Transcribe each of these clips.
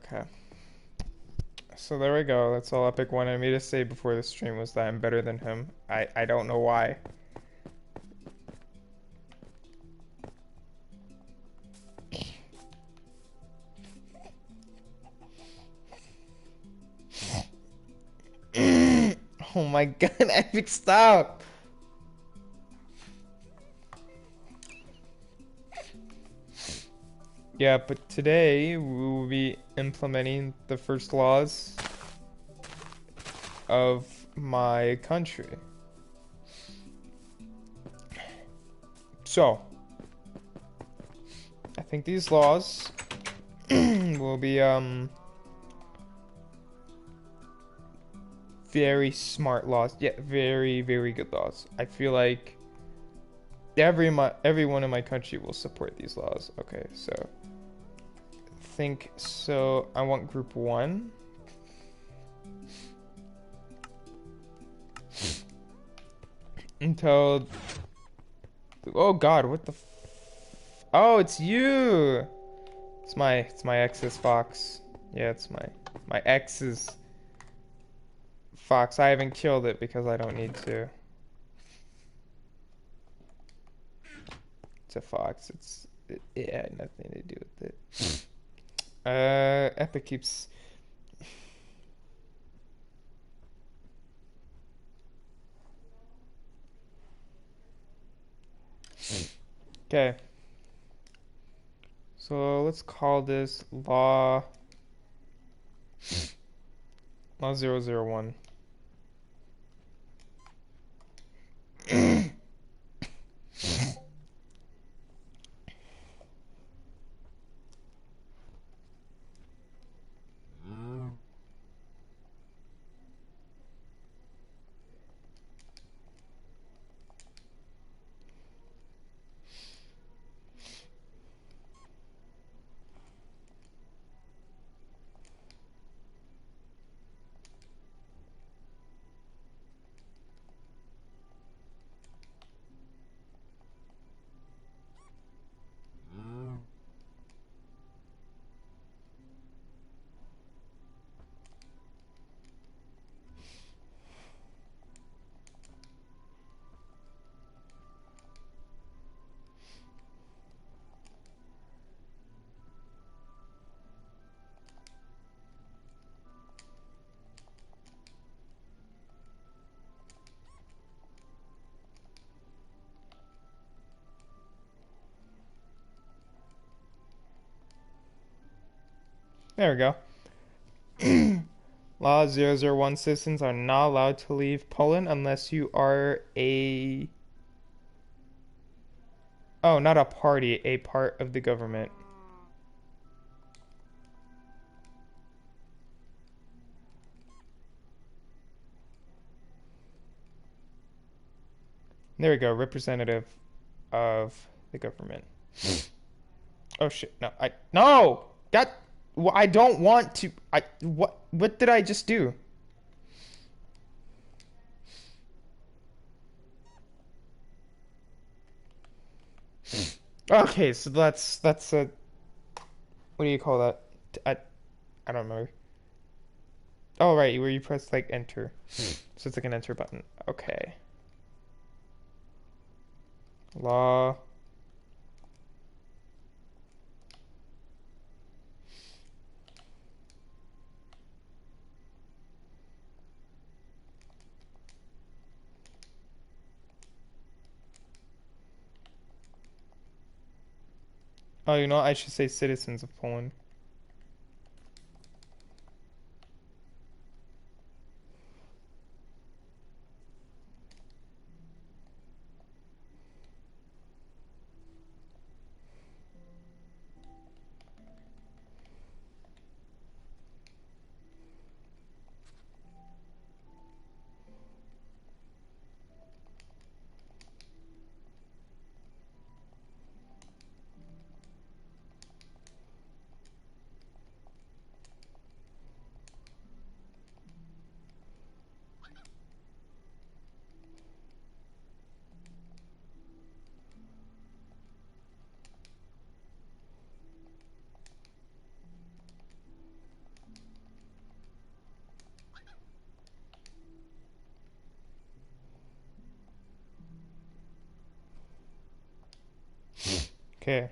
Okay. So there we go. That's all Epic wanted me to say before the stream was that I'm better than him. I don't know why. Oh my god, Epic, stop! Yeah, but today we will be implementing the first laws of my country. So, I think these laws will be very smart laws. Yeah, very very good laws. I feel like everyone in my country will support these laws. Okay, so think so. I want group 1. Until oh god, what the oh, it's you. It's my ex's fox. Yeah, it's my ex's fox. I haven't killed it because I don't need to. It's a fox. It had nothing to do with it. Epic keeps. Okay. So let's call this law 001. There we go. Law 001 citizens are not allowed to leave Poland unless you are a... Oh, not a party, a part of the government. There we go, representative of the government. Oh shit, no, no! I don't want to, what did I just do? Okay, so that's a, what do you call that? I, I don't know. Oh, right, where you press, like, enter. So it's like an enter button. Okay. Law. Oh, you know what? I should say citizens of Poland. Okay.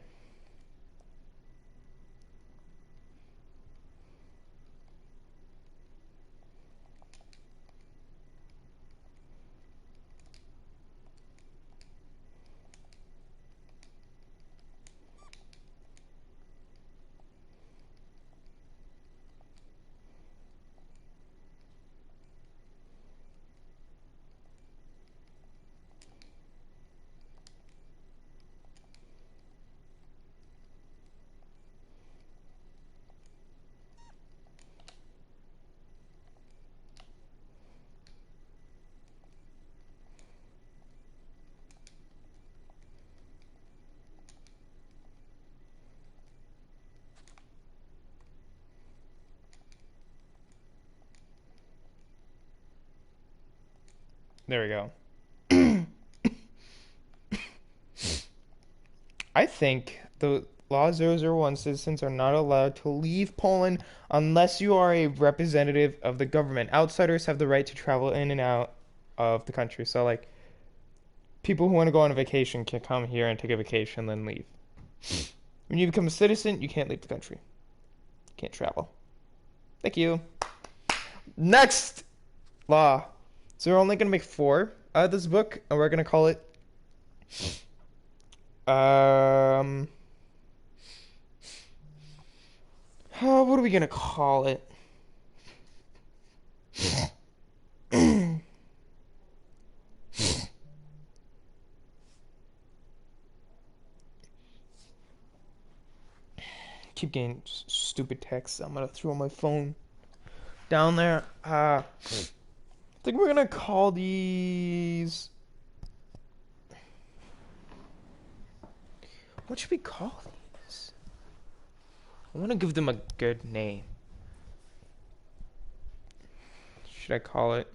There we go. I think the Law 001 citizens are not allowed to leave Poland unless you are a representative of the government. Outsiders have the right to travel in and out of the country. So, like, people who want to go on a vacation can come here and take a vacation, then leave. When you become a citizen, you can't leave the country. You can't travel. Thank you. Next law. So we're only going to make 4 out of this book, and we're going to call it Um, what are we gonna call it? Keep getting stupid texts. I'm gonna throw my phone down there. I think we're gonna call these. What should we call these? I want to give them a good name. Should I call it?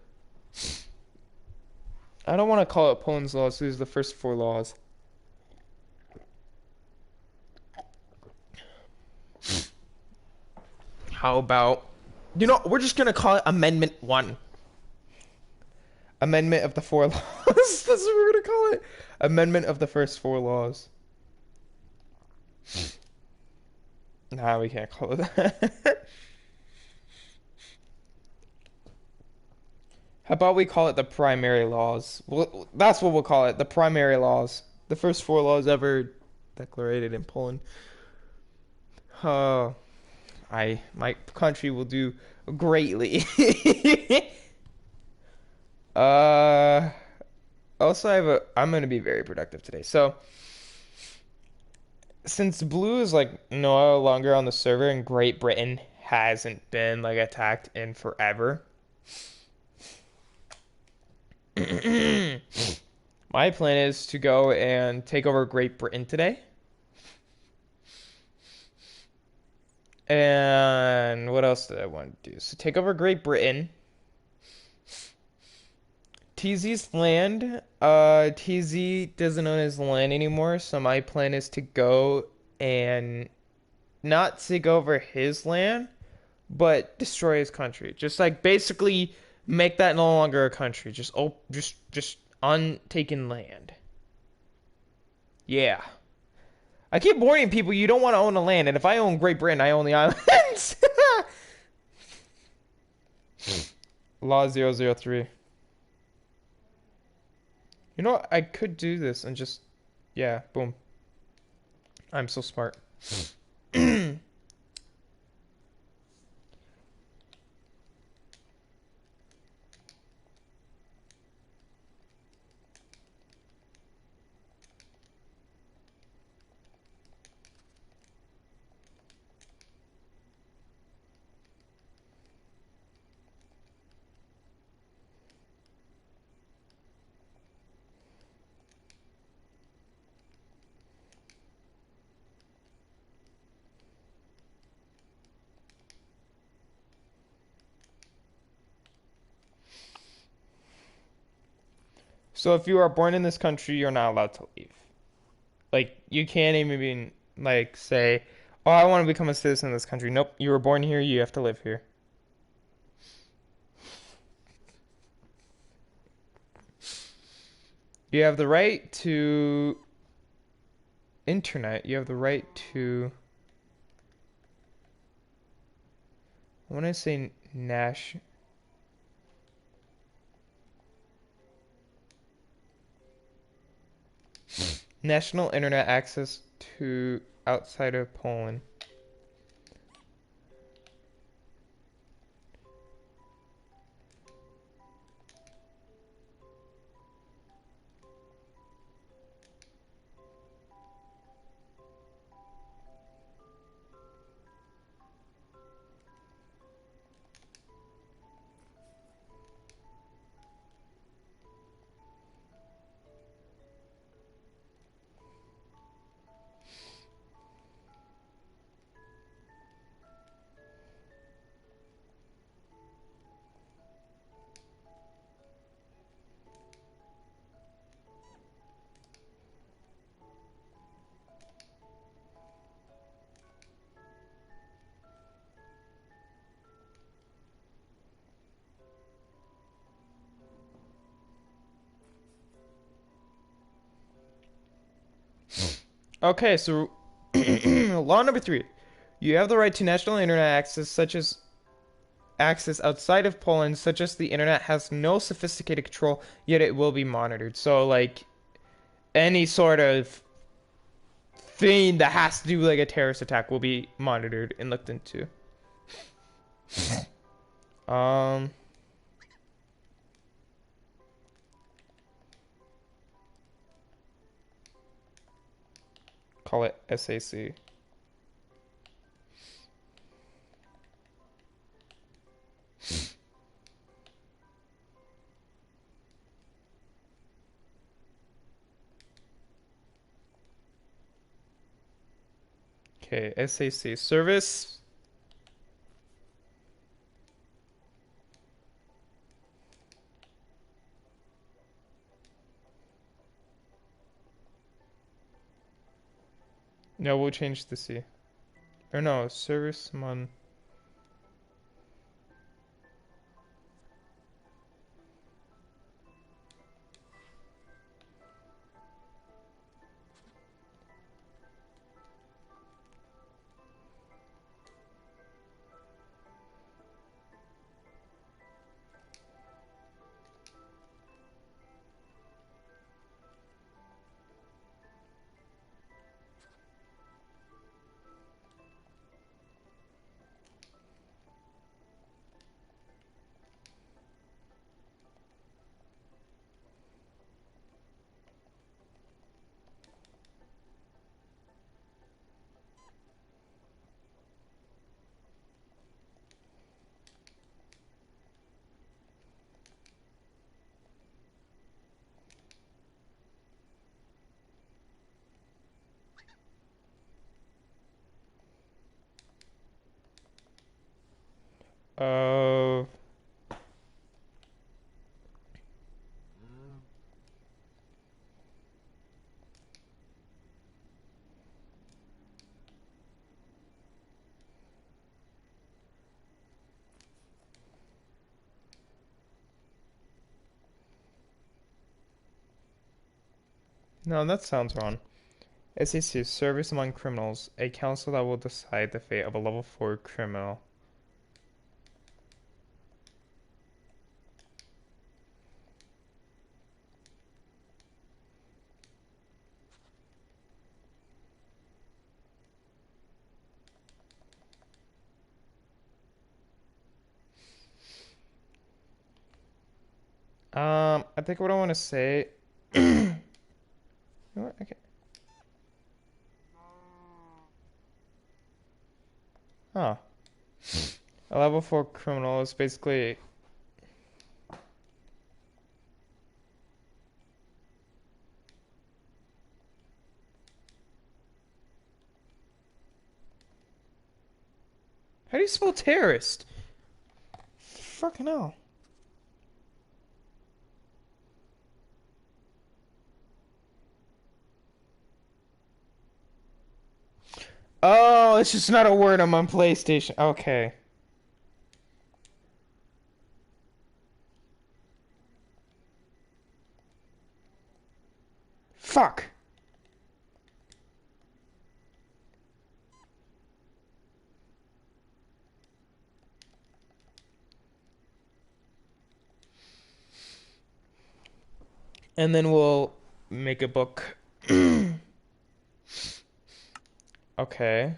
I don't want to call it Poland's laws. These are the first 4 laws. How about, we're just gonna call it Amendment 1. Amendment of the 4 laws. That's what we're gonna call it. Amendment of the first 4 laws. Nah, we can't call it that. How about we call it the primary laws? Well, that's what we'll call it, the primary laws. The first 4 laws ever declared in Poland. My country will do greatly. uh, also I'm gonna be very productive today. So, since Blue is like no longer on the server and Great Britain hasn't been like attacked in forever. My plan is to go and take over Great Britain today. And what else did I want to do? So take over Great Britain. TZ's land. TZ doesn't own his land anymore, so my plan is to go and not take over his land, but destroy his country. Just like basically make that no longer a country. Just untaken land. Yeah. I keep warning people you don't want to own the land, and if I own Great Britain, I own the islands. Law 003. You know what? I could do this and just, yeah, boom. I'm so smart. So if you are born in this country, you're not allowed to leave. Like, you can't even, like, say, oh, I want to become a citizen of this country. Nope, you were born here, you have to live here. You have the right to internet, you have the right to. I want to say national internet access to outside of Poland. Okay, so law number 3. You have the right to national internet access, such as access outside of Poland, such as the internet has no sophisticated control, yet it will be monitored. So, like, any sort of thing that has to do like a terrorist attack will be monitored and looked into. Um, call it SAC. Okay, SAC service. No, we'll change the C. Or no, service mon. Uh, no, that sounds wrong. SAC service among criminals, a council that will decide the fate of a level 4 criminal. I think what I want to say. You know what? Okay. Huh. A level 4 criminal is basically. How do you spell terrorist? Fucking hell. Oh, it's just not a word I'm on PlayStation. Okay. Fuck. And then we'll make a book. Okay.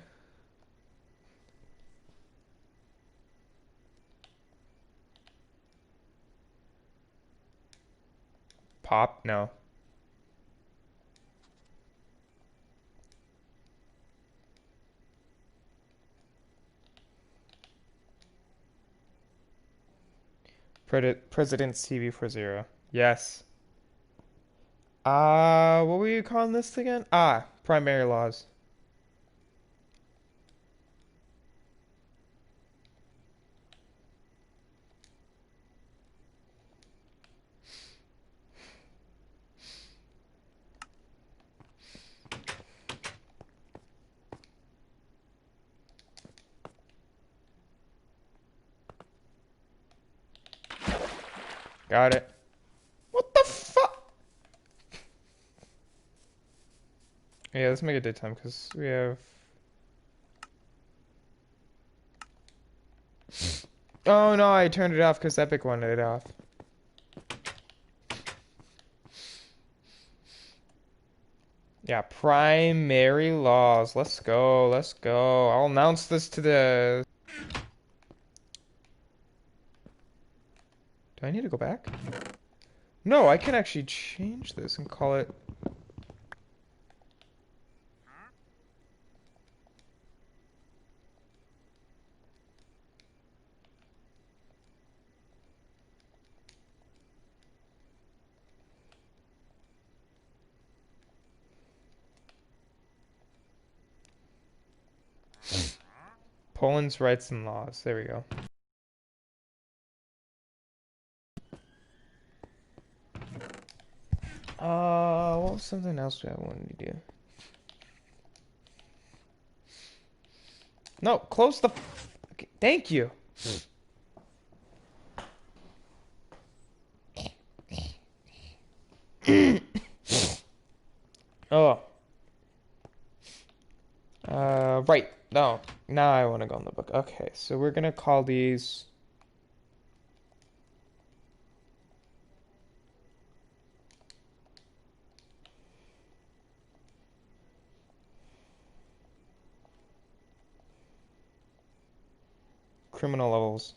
Pop? No. President's TV for zero. Yes. What were you calling this again? Primary laws. Got it. What the fuck? Yeah, let's make it daytime because we have. Oh no, I turned it off because Epic wanted it off. Yeah, primary laws. Let's go. Let's go. I'll announce this to the. Do I need to go back? No, I can actually change this and call it. Poland's rights and laws. There we go. What was something else I wanted to do? No, close the. Okay, thank you. Oh. Right. No. Now I want to go in the book. Okay, so we're gonna call these. Criminal levels.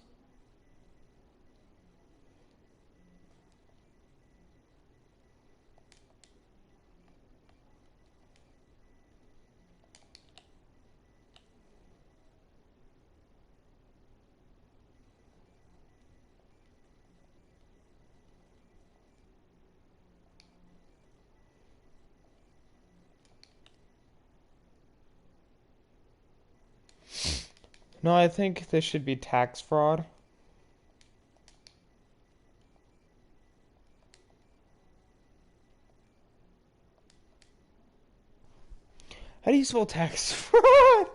No, I think this should be tax fraud. How do you spell tax fraud?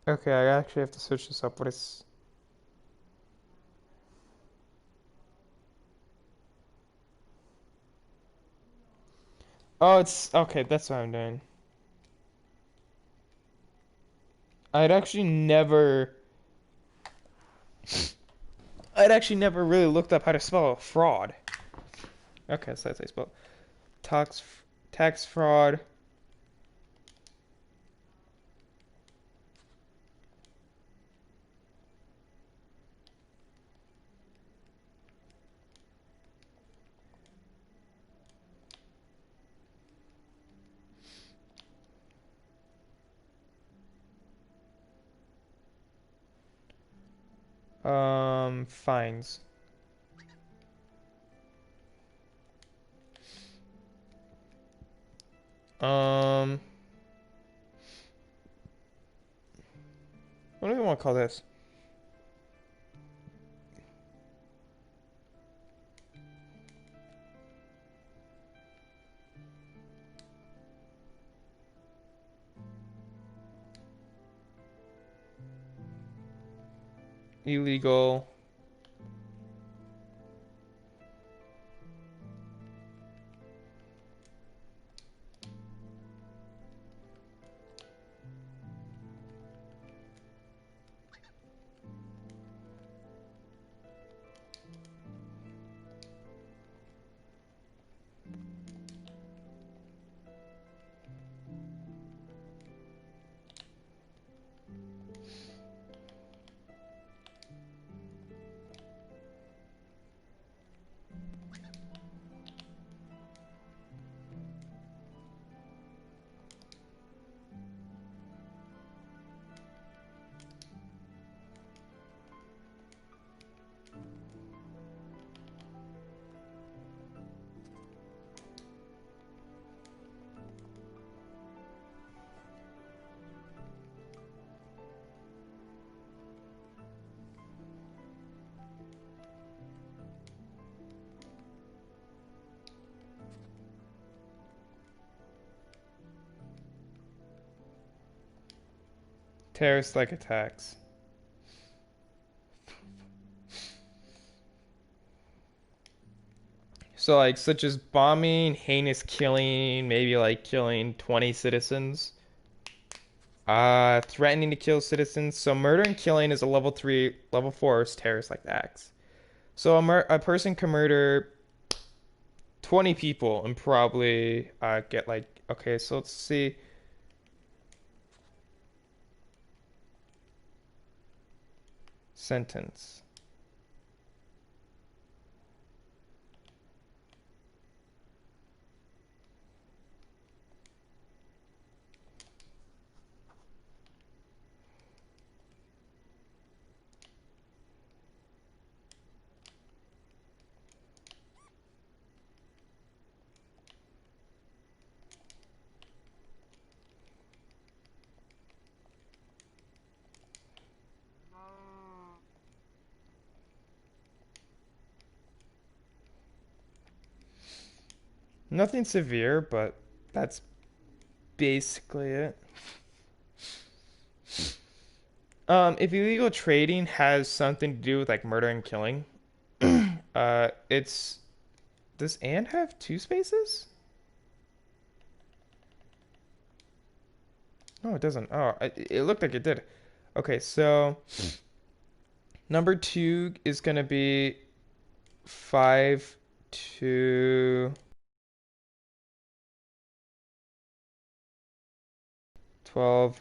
Okay, I actually have to switch this up. What is? Oh, it's okay. That's what I'm doing. I'd actually never. I'd actually never really looked up how to spell fraud. Okay, so that's how you spell tax tax fraud. Fines. Um, what do we want to call this? illegal terrorist-like attacks. So like such as bombing, heinous killing, maybe like killing 20 citizens. Threatening to kill citizens. So murder and killing is a level 3, level 4 is terrorist-like acts. So a person can murder 20 people and probably get like okay, so let's see. Sentence. Nothing severe, but that's basically it. If illegal trading has something to do with like murder and killing, it's does and have two spaces? No, it doesn't. Oh, it looked like it did. Okay, so number two is gonna be 5 to 12.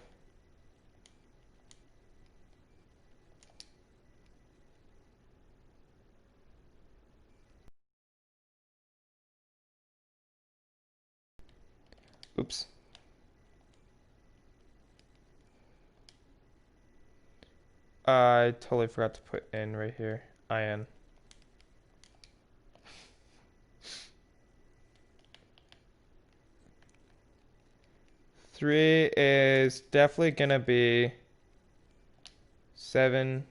Oops. I totally forgot to put in right here. IN. 3 is definitely gonna be 7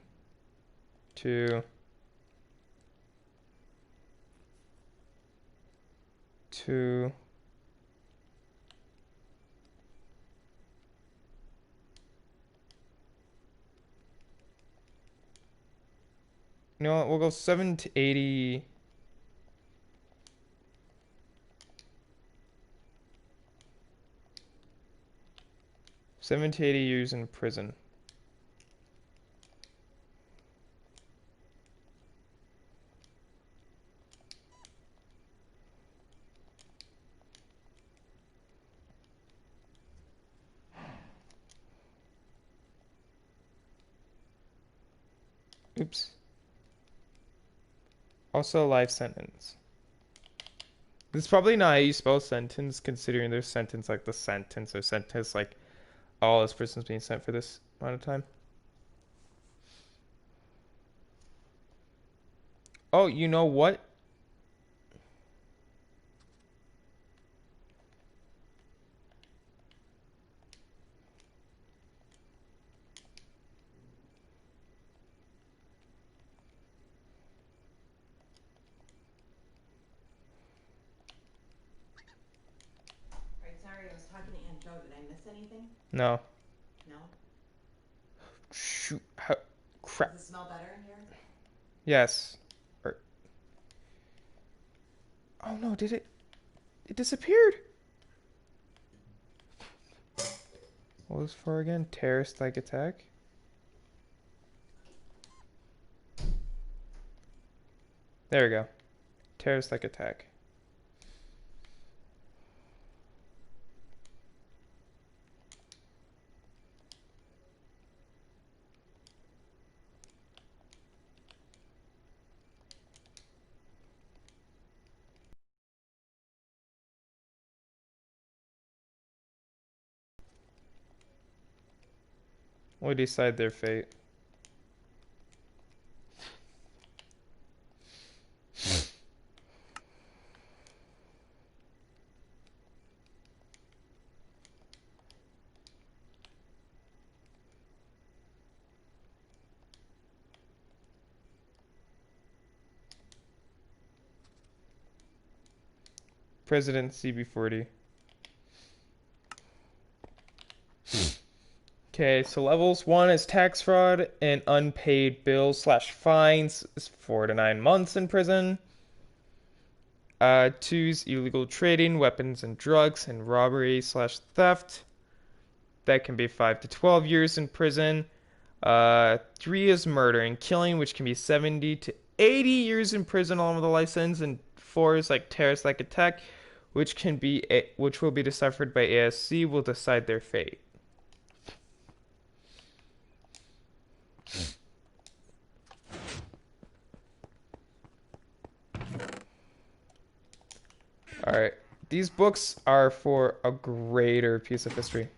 to 2. You know what? We'll go 7 to 80. 7 to 80 years in prison. Oops. Also, life sentence. This is probably not how you spell sentence, considering there's sentence like the sentence or sentence like all this person's being sent for this amount of time. Oh, you know what? Right, sorry, I was talking to Aunt Joe. Did I miss anything? No. No? Shoot. How, Does crap. it smell better in here? Yes. Or, oh no, did it? It disappeared. What was for again? Terrorist-like attack? There we go. Terrorist-like attack. We decide their fate. President CB40. Okay, so levels one is tax fraud and unpaid bills slash fines is 4 to 9 months in prison. Two's illegal trading, weapons and drugs, and robbery slash theft. That can be 5 to 12 years in prison. Three is murder and killing, which can be 70 to 80 years in prison along with a license. And four is like terrorist like attack, which will be deciphered by ASC, will decide their fate. All right. These books are for a greater piece of history.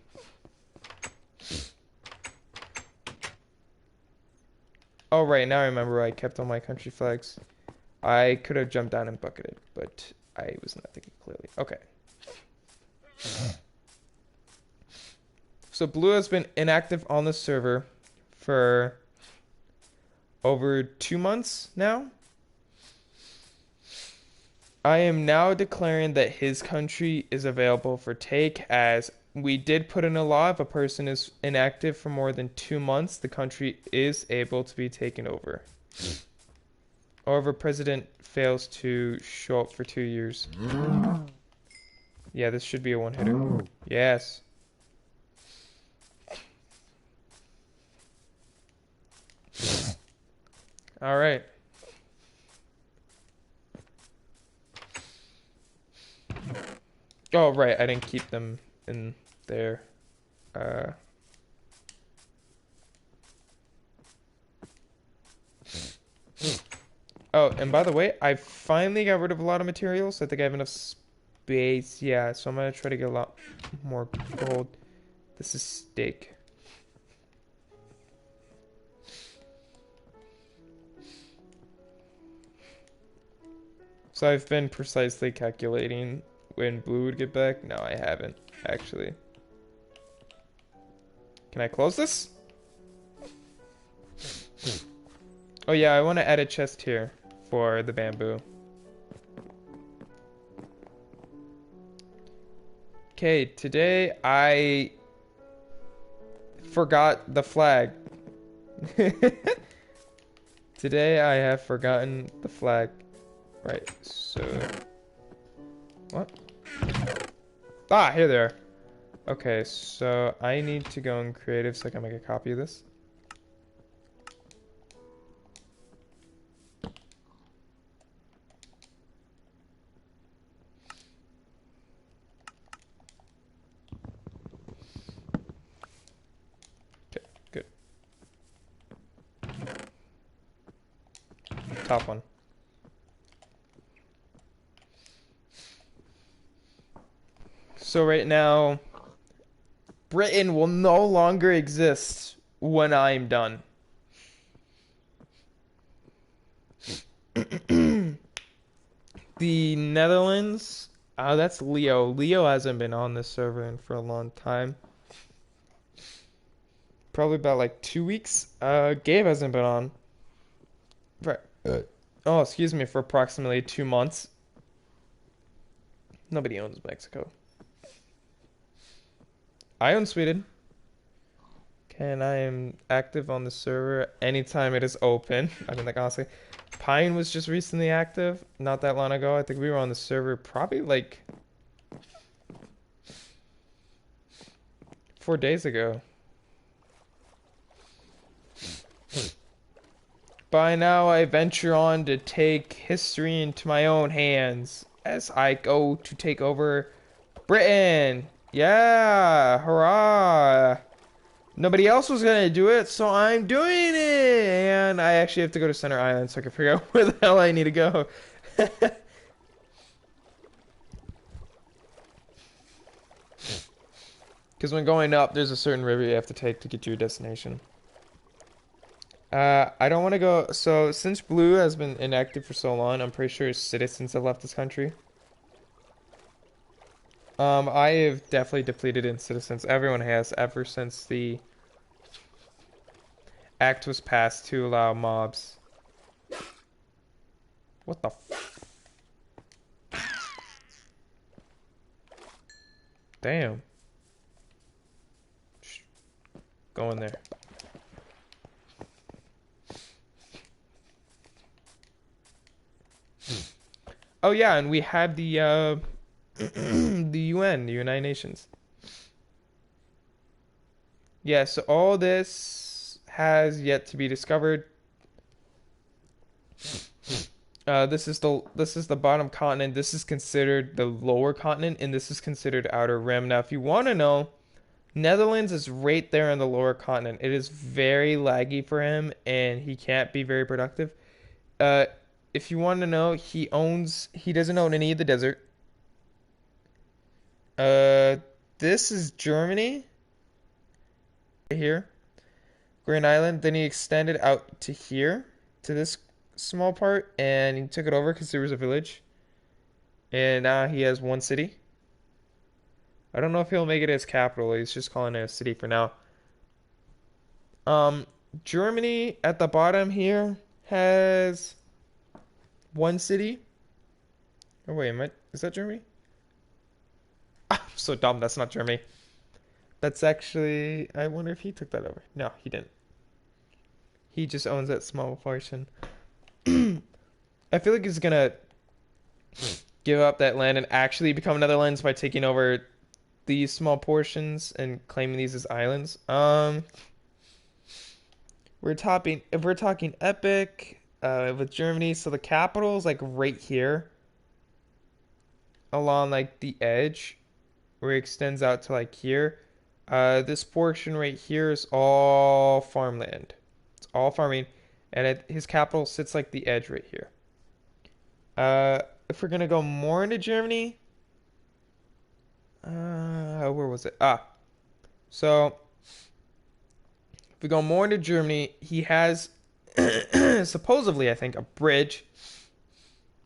Oh, right. Now I remember I kept all my country flags. I could have jumped down and bucketed, but I was not thinking clearly. Okay. So Blue has been inactive on the server for over 2 months now. I am now declaring that his country is available for take, as we did put in a law if a person is inactive for more than 2 months, the country is able to be taken over. Or if a president fails to show up for 2 years. Yeah, this should be a one-hitter. Yes. All right. Oh, right. I didn't keep them in there. Uh, oh, and by the way, I finally got rid of a lot of materials. I think I have enough space. Yeah, so I'm gonna try to get a lot more gold. This is steak. So I've been precisely calculating when Blue would get back. No, I haven't, actually. Can I close this? Oh yeah, I want to add a chest here for the bamboo. Okay, today I forgot the flag. Today I have forgotten the flag. Right, so... What? Ah, here they are. Okay, so I need to go in creative so I can make a copy of this. Okay, good. Top one. So right now, Britain will no longer exist when I'm done. The Netherlands, that's Leo. Leo hasn't been on this server for a long time. Probably about like 2 weeks. Gabe hasn't been on. Right. Oh, excuse me, for approximately 2 months. Nobody owns Mexico. I own Sweden. And I am active on the server anytime it is open. I mean, like, honestly, Pine was just recently active, not that long ago. I think we were on the server probably like 4 days ago. By now, I venture on to take history into my own hands as I go to take over Britain. Yeah, hurrah. Nobody else was gonna do it, so I'm doing it. And I actually have to go to Center Island so I can figure out where the hell I need to go. Because when going up, there's a certain river you have to take to get to your destination. I don't want to go. So, since Blue has been inactive for so long, I'm pretty sure citizens have left this country. I have definitely depleted in citizens. Everyone has ever since the act was passed to allow mobs. What the f- Damn. Shh, go in there. Oh yeah, and we had the the UN, the United Nations. Yeah, so all this has yet to be discovered. This is the bottom continent. This is considered the lower continent, and this is considered outer rim. Now, if you want to know, Netherlands is right there on the lower continent. It is very laggy for him, and he can't be very productive. Uh, if you want to know, he doesn't own any of the desert. Uh, this is Germany right here, Green Island. Then he extended out to here, to this small part, and he took it over because there was a village. And now he has one city. I don't know if he'll make it his capital. He's just calling it a city for now. Um, Germany at the bottom here has one city. Oh wait, is that Germany? I'm so dumb. That's not Germany. That's actually. I wonder if he took that over. No, he didn't. He just owns that small portion. I feel like he's gonna give up that land and actually become Netherlands by taking over these small portions and claiming these as islands. We're topping if we're talking epic with Germany, so the capital is like right here along like the edge where it extends out to like here. This portion right here is all farmland. It's all farming, and his capital sits like the edge right here. If we're gonna go more into Germany, where was it? So if we go more into Germany, he has supposedly, I think, a bridge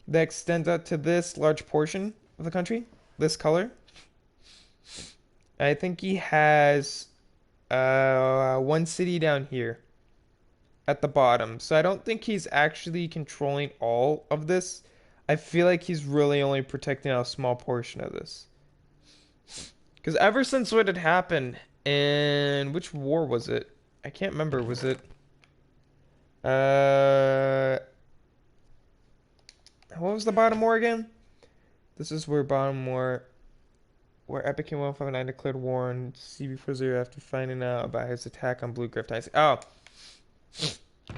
that extends out to this large portion of the country, this color. I think he has one city down here at the bottom. So I don't think he's actually controlling all of this. I feel like he's really only protecting a small portion of this. Because ever since what had happened, and which war was it? I can't remember. Was it uh what was the bottom war again? This is where bottom war where Epic and 159 declared war on CB40 after finding out about his attack on Blue Grift Ice. Oh,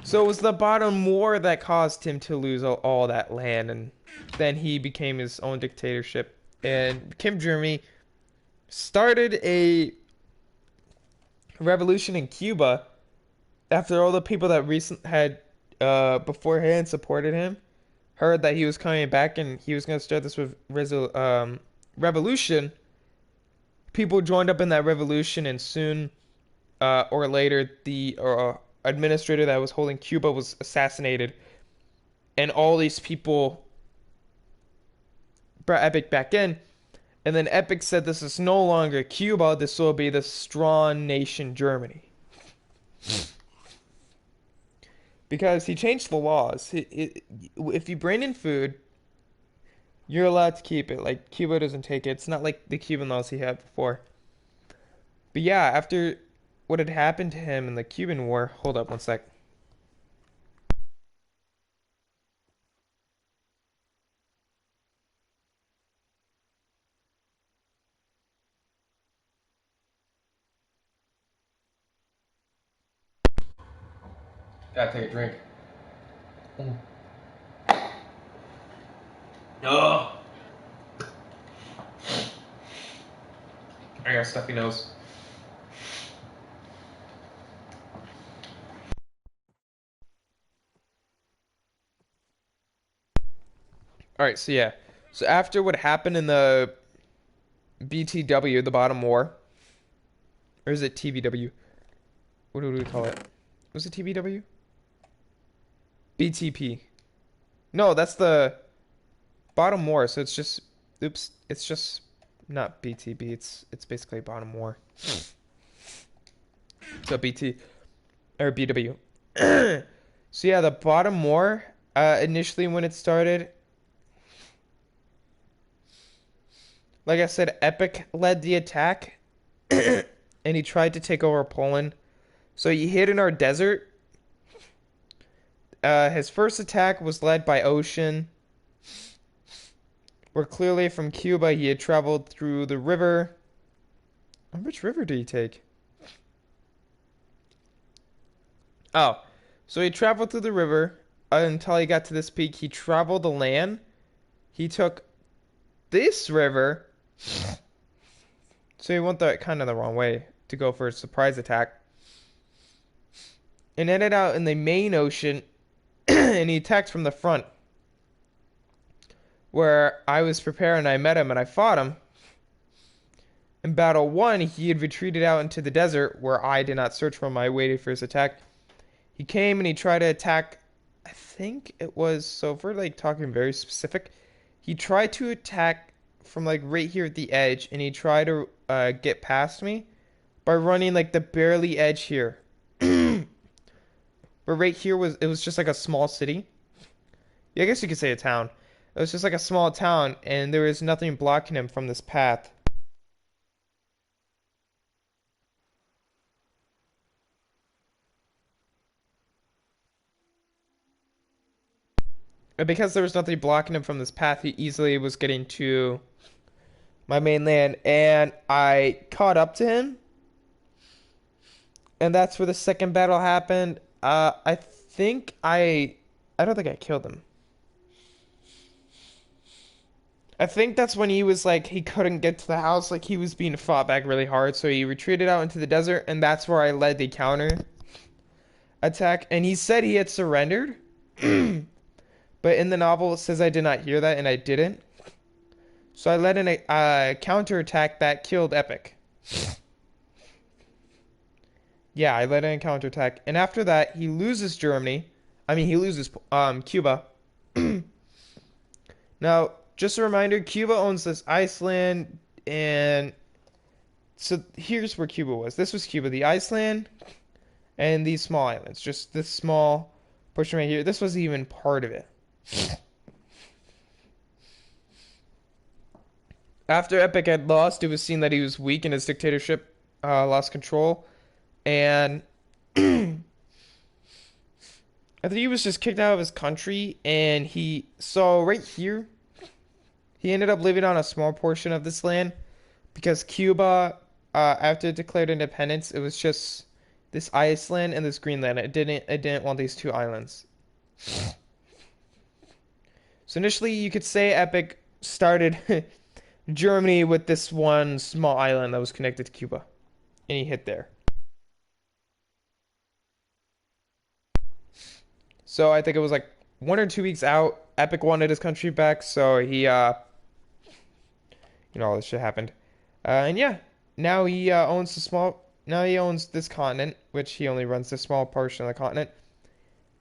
so it was the bottom war that caused him to lose all that land, and then he became his own dictatorship. And Kim Germany started a revolution in Cuba after all the people that recent had beforehand supported him heard that he was coming back and he was going to start this revolution. People joined up in that revolution, and soon or later, the administrator that was holding Cuba was assassinated, and all these people brought Epic back in. And then Epic said, "This is no longer Cuba. This will be the strong nation Germany." Because he changed the laws. If you bring in food, you're allowed to keep it. Like Cuba doesn't take it. It's not like the Cuban laws he had before. But yeah, after what had happened to him in the Cuban War. Hold up one sec. Gotta take a drink. No. I got a stuffy nose. All right, so yeah. So after what happened in the BTW, the bottom war, or is it TBW? What do we call it? Was it TBW? BTP. No, that's the bottom war. So it's just, oops, it's just not BTB. It's basically bottom war. So BT or BW. So yeah, the bottom war. Initially when it started, like I said, Epic led the attack, and he tried to take over Poland. So he hid in our desert. His first attack was led by Ocean, where clearly from Cuba he had traveled through the river. Which river did he take? Oh, so he traveled through the river until he got to this peak. He traveled the land. He took this river, so he went the kind of the wrong way to go for a surprise attack, and ended out in the main ocean. And he attacked from the front, where I was prepared and I met him and I fought him. In battle one, he had retreated out into the desert where I did not search for him. I waited for his attack. He came and he tried to attack. I think it was, so if we're like talking very specific, he tried to attack from like right here at the edge, and he tried to get past me by running like the barely edge here. But right here was, it was just like a small city. Yeah, I guess you could say a town. It was just like a small town, and there was nothing blocking him from this path. And because there was nothing blocking him from this path, he easily was getting to my mainland, and I caught up to him, and that's where the second battle happened. I don't think I killed him. I think that's when he was like he couldn't get to the house, like he was being fought back really hard, so he retreated out into the desert, and that's where I led the counter attack. And he said he had surrendered, but in the novel it says I did not hear that, and I didn't. So I led in a counter attack that killed Epic. Yeah, I led in a counter attack, and after that he loses Germany. I mean, he loses Cuba. Now, just a reminder, Cuba owns this Iceland, and so here's where Cuba was. This was Cuba, the Iceland, and these small islands. Just this small portion right here. This wasn't even part of it. After Epic had lost, it was seen that he was weak and his dictatorship lost control. And I think he was just kicked out of his country. And so right here, he ended up living on a small portion of this land because Cuba, after it declared independence, it was just this Iceland and this Greenland. It didn't want these two islands. So initially, you could say Epic started Germany with this one small island that was connected to Cuba, and he hit there. So I think it was like 1 or 2 weeks out. Epic wanted his country back, so all this shit happened. And yeah, now he owns the small. Now he owns this continent, which he only runs this small portion of the continent,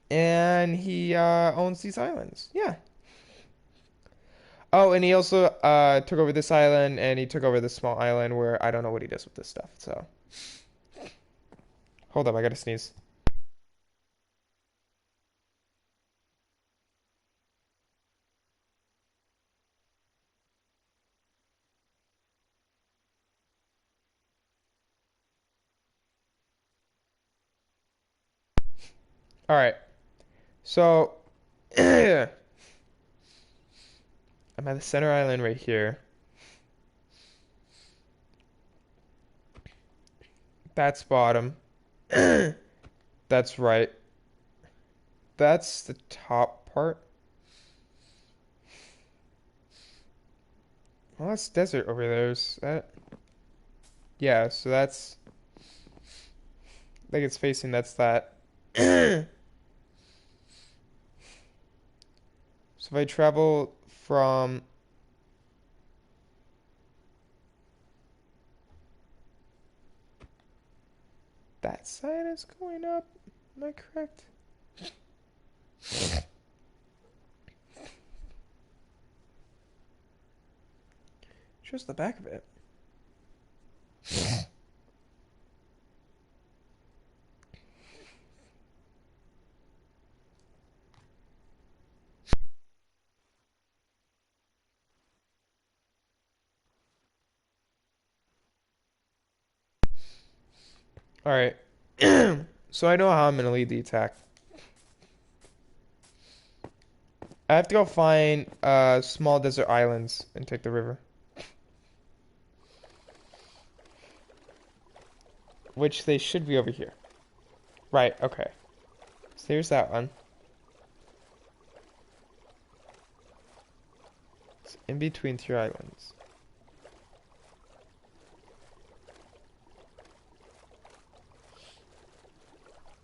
and he owns these islands. Yeah. Oh, and he also took over this island, and he took over this small island where I don't know what he does with this stuff. So hold up, I gotta sneeze. All right. So I'm at the center island right here. That's bottom. That's right. That's the top part. Well, that's desert over there. Is that? Yeah, so that's like it's facing that's that. So if I travel from that side is going up, am I correct? Just the back of it. All right. So I know how I'm gonna lead the attack. I have to go find small desert islands and take the river. Which they should be over here. Right, okay. So there's that one. It's in between two islands.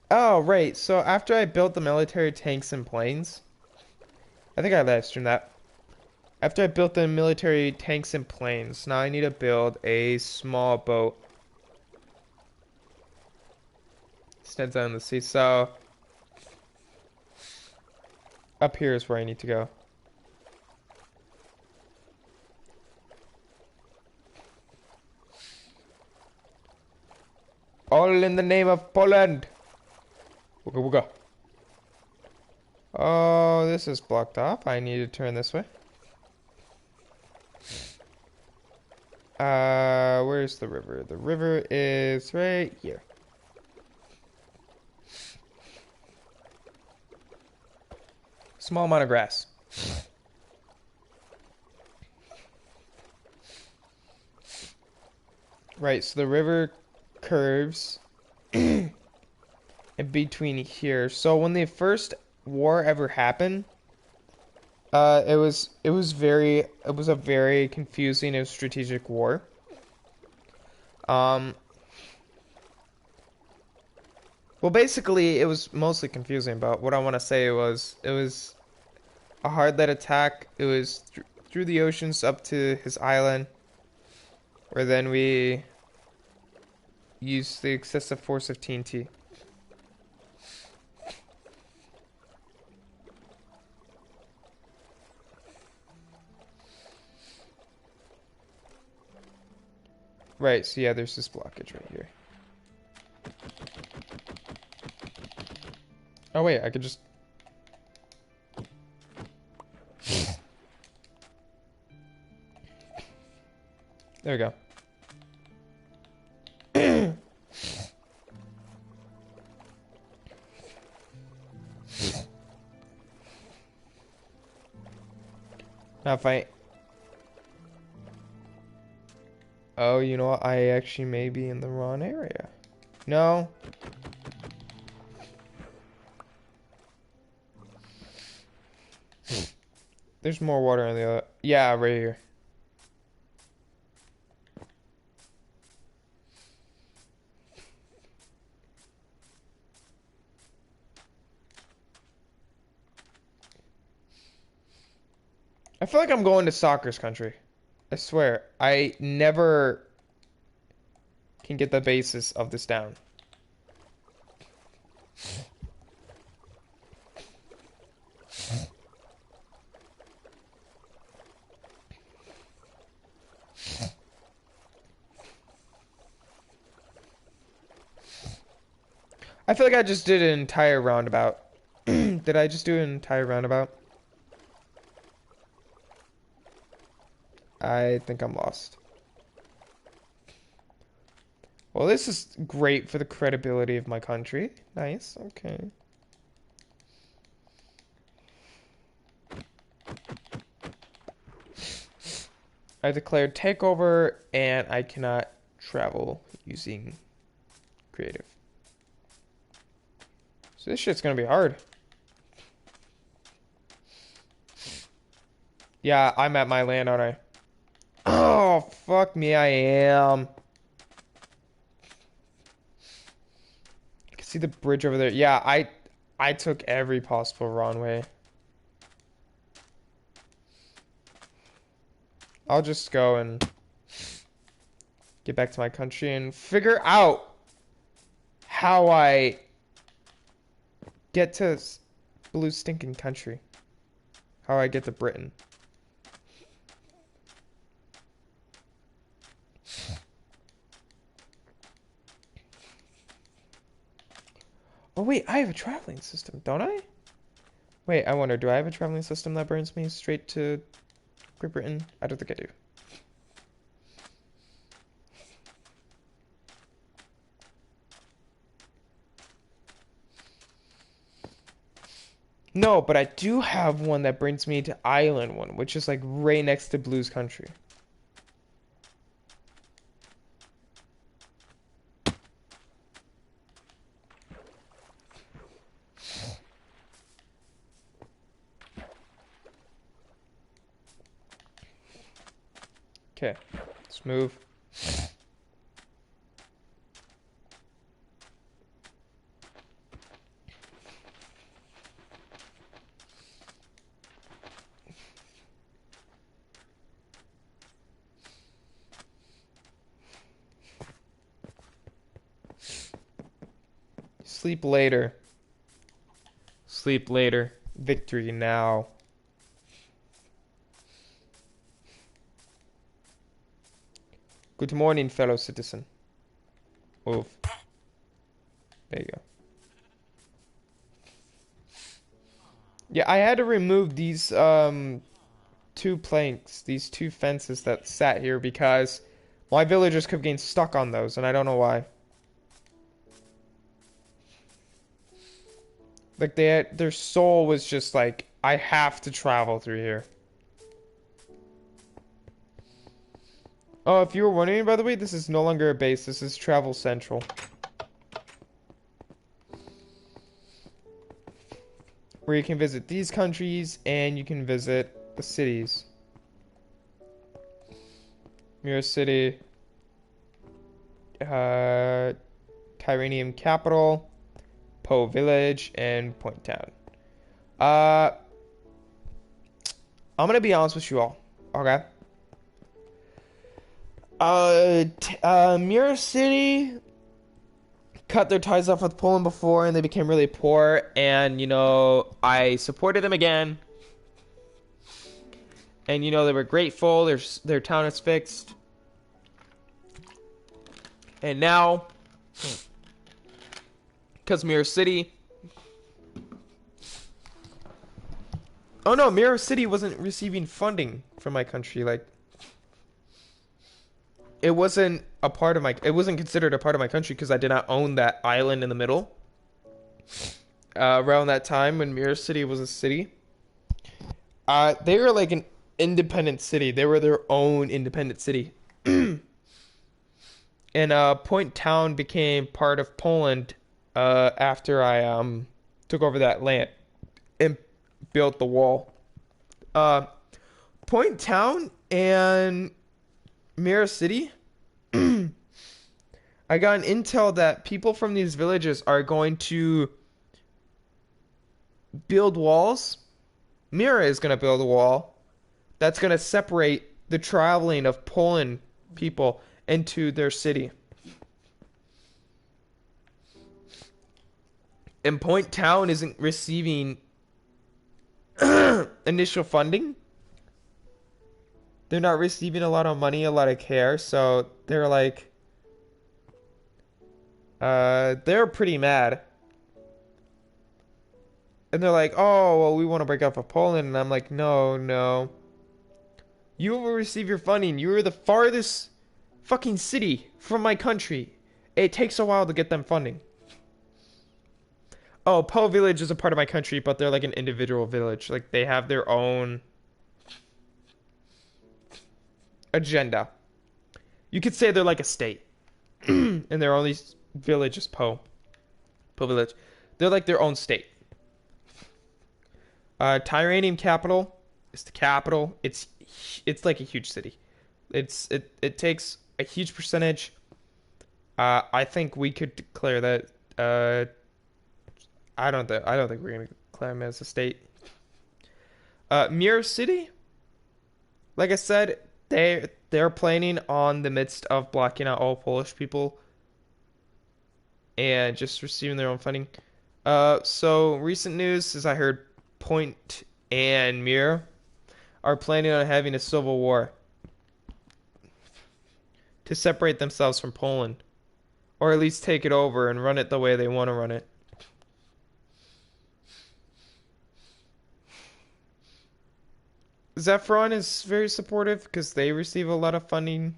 Oh, right. So after I built the military tanks and planes, I think I live streamed that. After I built the military tanks and planes, now I need to build a small boat. Stands out in the sea. So up here is where I need to go. All in the name of Poland. Wooga wooga. Oh, this is blocked off. I need to turn this way. Where's the river? The river is right here. Small amount of grass. Right, so the river curves in between here. So when the first war ever happened, it was a very confusing and strategic war. Um, well, basically, it was mostly confusing, but what I want to say was it was a hard-led attack. It was through the oceans up to his island, where then we used the excessive force of TNT. Right, so yeah, there's this blockage right here. Oh wait, I could just... There we go. Now if I... Oh, you know what? I actually may be in the wrong area. No. There's more water on the other... Yeah, right here. I feel like I'm going to soccer's country. I swear. I never can get the basis of this down. I feel like I just did an entire roundabout. Did I just do an entire roundabout? I think I'm lost. Well, this is great for the credibility of my country. Nice, okay. I declared takeover, and I cannot travel using creative. So this shit's gonna be hard. Yeah, I'm at my land, aren't I? Oh, fuck me, I am. I can see the bridge over there. Yeah, I took every possible wrong way. I'll just go and get back to my country and figure out how I get to blue stinking country. How I get to Britain. Oh wait, I have a traveling system, don't I? Wait, I wonder, do I have a traveling system that brings me straight to Great Britain? I don't think I do. No, but I do have one that brings me to Island One, which is like right next to Blue's country. Okay, let's move. Sleep later. Sleep later. Victory now. Good morning, fellow citizen. Move. There you go. Yeah, I had to remove these two planks, these two fences that sat here because my villagers kept getting stuck on those, and I don't know why. Like their soul was just like, I have to travel through here. Oh, if you were wondering, by the way, this is no longer a base. This is Travel Central. Where you can visit these countries and you can visit the cities. Mirror City, Tyranium Capital, Po Village, and Point Town. Uh, I'm gonna be honest with you all, okay? Mirror City cut their ties off with Poland before, and they became really poor. And you know, I supported them again, and you know, they were grateful. Their town is fixed, and now, because Mirror City. Oh no, Mirror City wasn't receiving funding from my country. Like, it wasn't a part of my. It wasn't considered a part of my country because I did not own that island in the middle. Around that time when Mirror City was a city, they were like an independent city. They were their own independent city. And Point Town became part of Poland after I took over that land and built the wall. Uh, Point Town and Mirror City. I got an intel that people from these villages are going to build walls. Mira is going to build a wall that's going to separate the traveling of Poland people into their city. And Point Town isn't receiving initial funding. They're not receiving a lot of money, a lot of care, so they're like, they're pretty mad. And they're like, oh, well, we want to break up with Poland. And I'm like, no, no. You will receive your funding. You are the farthest fucking city from my country. It takes a while to get them funding. Oh, Po Village is a part of my country, but they're like an individual village. Like, they have their own agenda. You could say they're like a state, and their only village is Po village. They're like their own state. Tyranium capital is the capital. It's like a huge city. It takes a huge percentage. I think we could declare that. I don't think we're gonna declare them as a state. Mirror City, like I said, they're planning on the midst of blocking out all Polish people and just receiving their own funding. So recent news is I heard Point and Mirror are planning on having a civil war to separate themselves from Poland, or at least take it over and run it the way they want to run it. Zephyron is very supportive because they receive a lot of funding.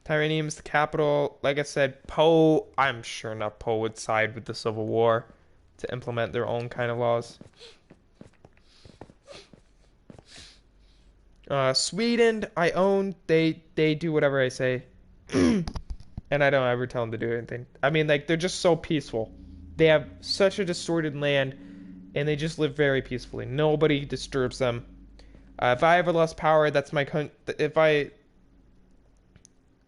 Tyranium's the capital. Like I said, Poe, I'm sure enough Poe would side with the Civil War to implement their own kind of laws. Sweden, I own. They do whatever I say. And I don't ever tell them to do anything. I mean, like, they're just so peaceful. They have such a distorted land, and they just live very peacefully. Nobody disturbs them. If I ever lost power, that's my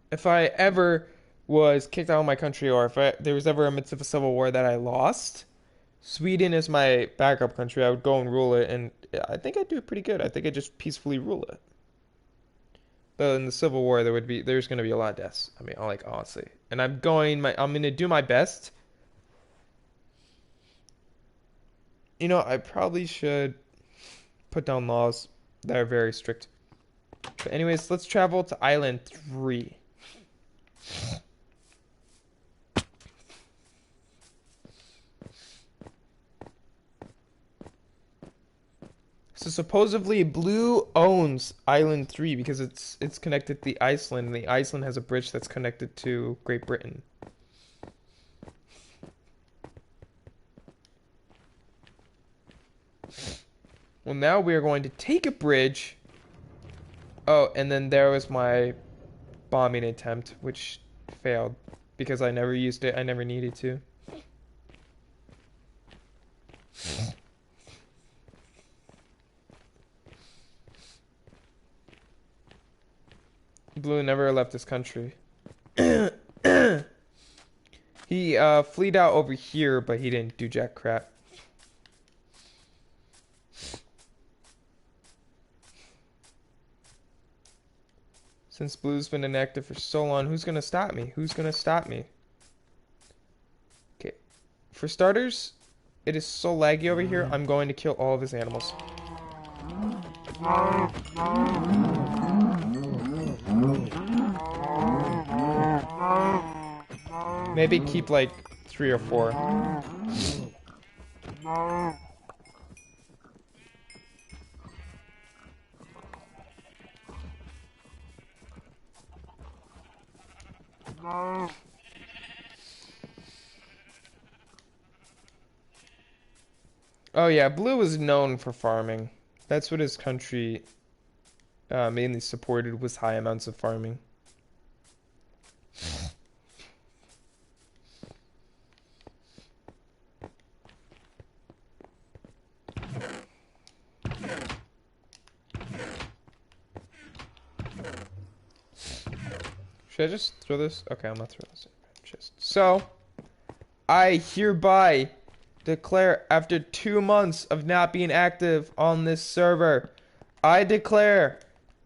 if I ever was kicked out of my country, or if there was ever a midst of a civil war that I lost, Sweden is my backup country. I would go and rule it, and I think I'd do pretty good. I think I'd just peacefully rule it. But in the civil war, there's gonna be a lot of deaths. I mean, like honestly, and I'm gonna do my best. You know, I probably should put down laws that are very strict. But anyways, let's travel to Island 3. So supposedly Blue owns Island 3 because it's connected to the Iceland, and the Iceland has a bridge that's connected to Great Britain. Well, now we are going to take a bridge. Oh, and then there was my bombing attempt, which failed because I never used it. I never needed to. Blue never left this country. He fleed out over here, but he didn't do jack crap. Since Blue's been inactive for so long, who's gonna stop me? Who's gonna stop me? Okay. For starters, it is so laggy over here, I'm going to kill all of his animals. Maybe keep like 3 or 4. Oh yeah, Blue is known for farming. That's what his country mainly supported, was high amounts of farming. Should I just throw this? Okay, I'm gonna throw this in. So, I hereby declare, after 2 months of not being active on this server, I declare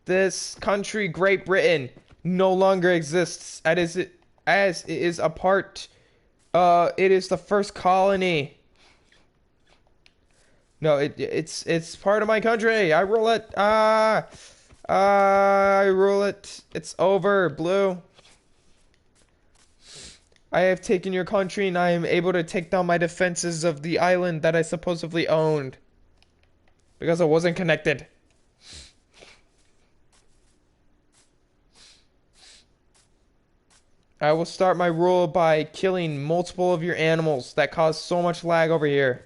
this country, Great Britain, no longer exists as it is a part. It is the first colony. No, it's part of my country. I rule it. I rule it. It's over, Blue. I have taken your country, and I am able to take down my defenses of the island that I supposedly owned. Because I wasn't connected. I will start my rule by killing multiple of your animals that cause so much lag over here.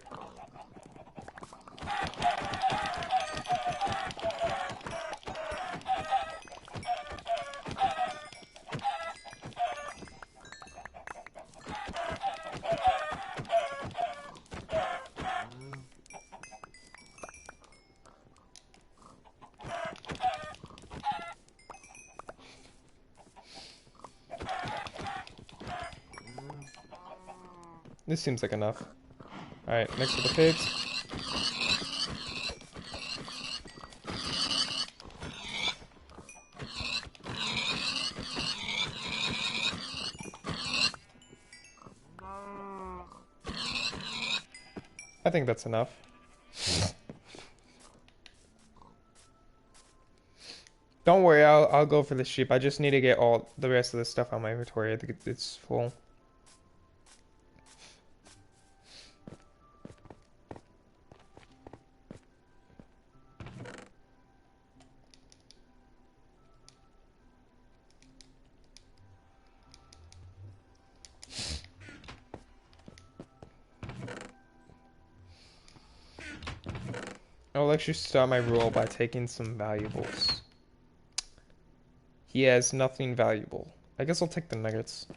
This seems like enough. Alright, next to the pigs. I think that's enough. Don't worry, I'll go for the sheep. I just need to get all the rest of the stuff on my inventory. I think it's full. I'll actually start my roll by taking some valuables. He has nothing valuable. I guess I'll take the nuggets.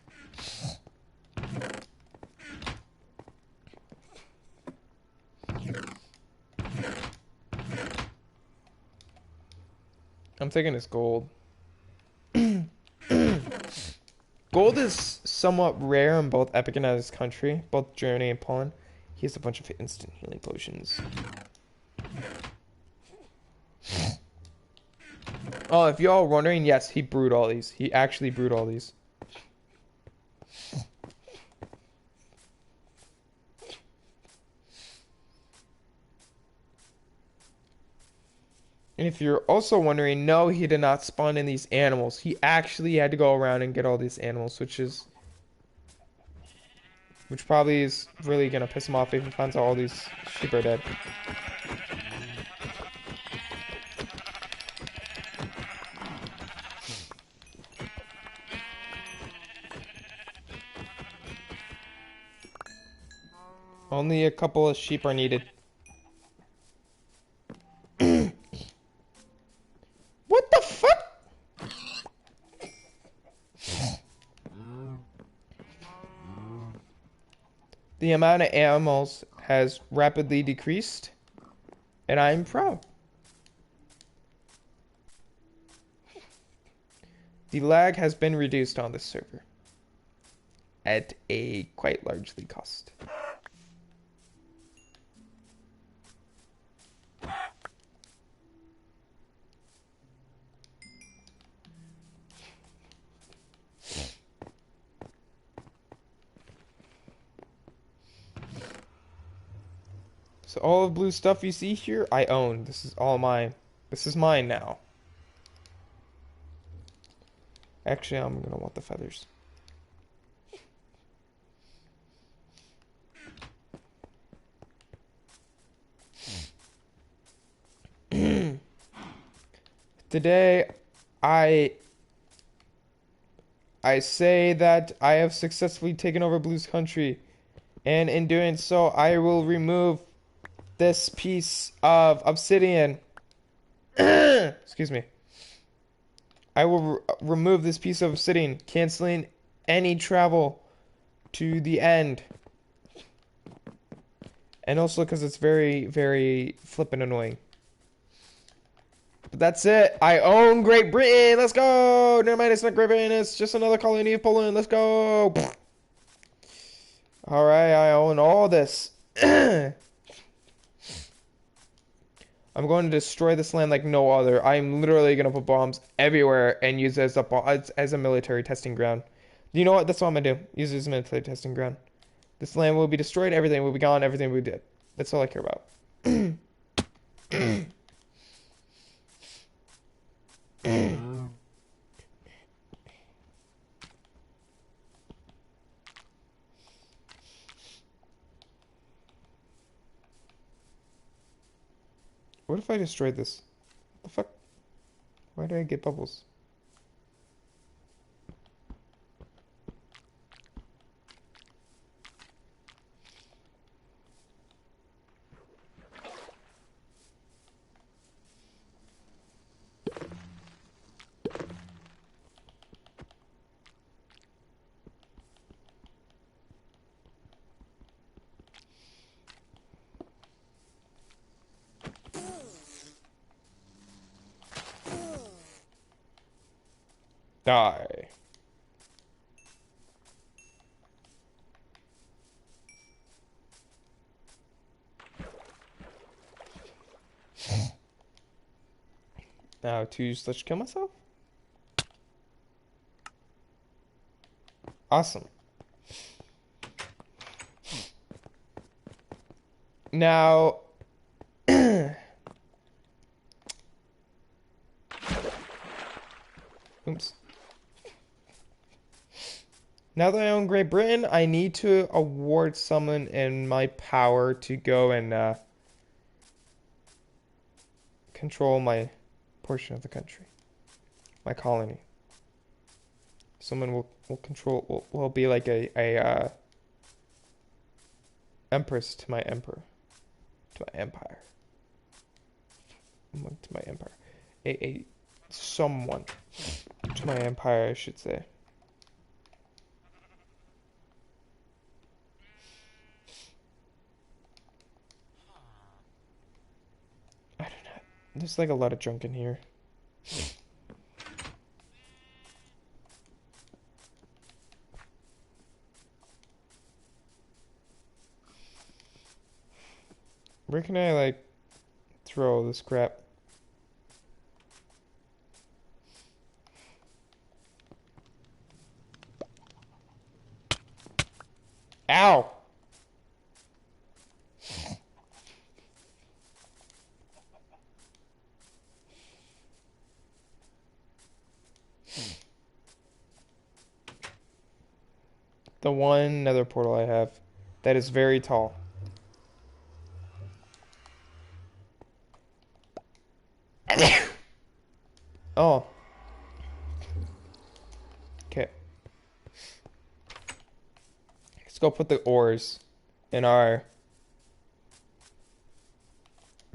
I'm taking his gold. Gold is somewhat rare in both Epic and his country, both Germany and Poland. He has a bunch of instant healing potions. Oh, if y'all are wondering, yes, he brewed all these. He actually brewed all these. And if you're also wondering, no, he did not spawn in these animals. He actually had to go around and get all these animals, which probably is really gonna piss him off if he finds out all these sheep are dead. Only a couple of sheep are needed. What the fuck? The amount of animals has rapidly decreased, and I'm proud. The lag has been reduced on this server at a quite largely cost. So all of blue stuff you see here, I own. This is all mine. This is mine now. Actually, I'm gonna want the feathers. Today, I say that I have successfully taken over Blue's country, and in doing so, I will remove this piece of obsidian. Excuse me. I will remove this piece of obsidian, canceling any travel to the end. And also because it's very, very flippin' annoying. But that's it. I own Great Britain. Let's go. Never mind, it's not Great Britain. It's just another colony of Poland. Let's go. Alright, I own all this. I'm going to destroy this land like no other. I'm literally going to put bombs everywhere and use it as a military testing ground. You know what? That's what I'm going to do. Use it as a military testing ground. This land will be destroyed. Everything will be gone. Everything we did. That's all I care about. What if I destroyed this? What the fuck? Why did I get bubbles? Die. To slash kill myself. Awesome. Now, oops. Now that I own Great Britain, I need to award someone in my power to go and control my portion of the country, my colony. Someone will control will be like a empress to my emperor, to my empire, to my empire, a someone to my empire, I should say. I don't know. There's like a lot of junk in here. Where can I like throw all this crap? Ow! The one nether portal I have that is very tall. Oh, okay. Let's go put the ores in our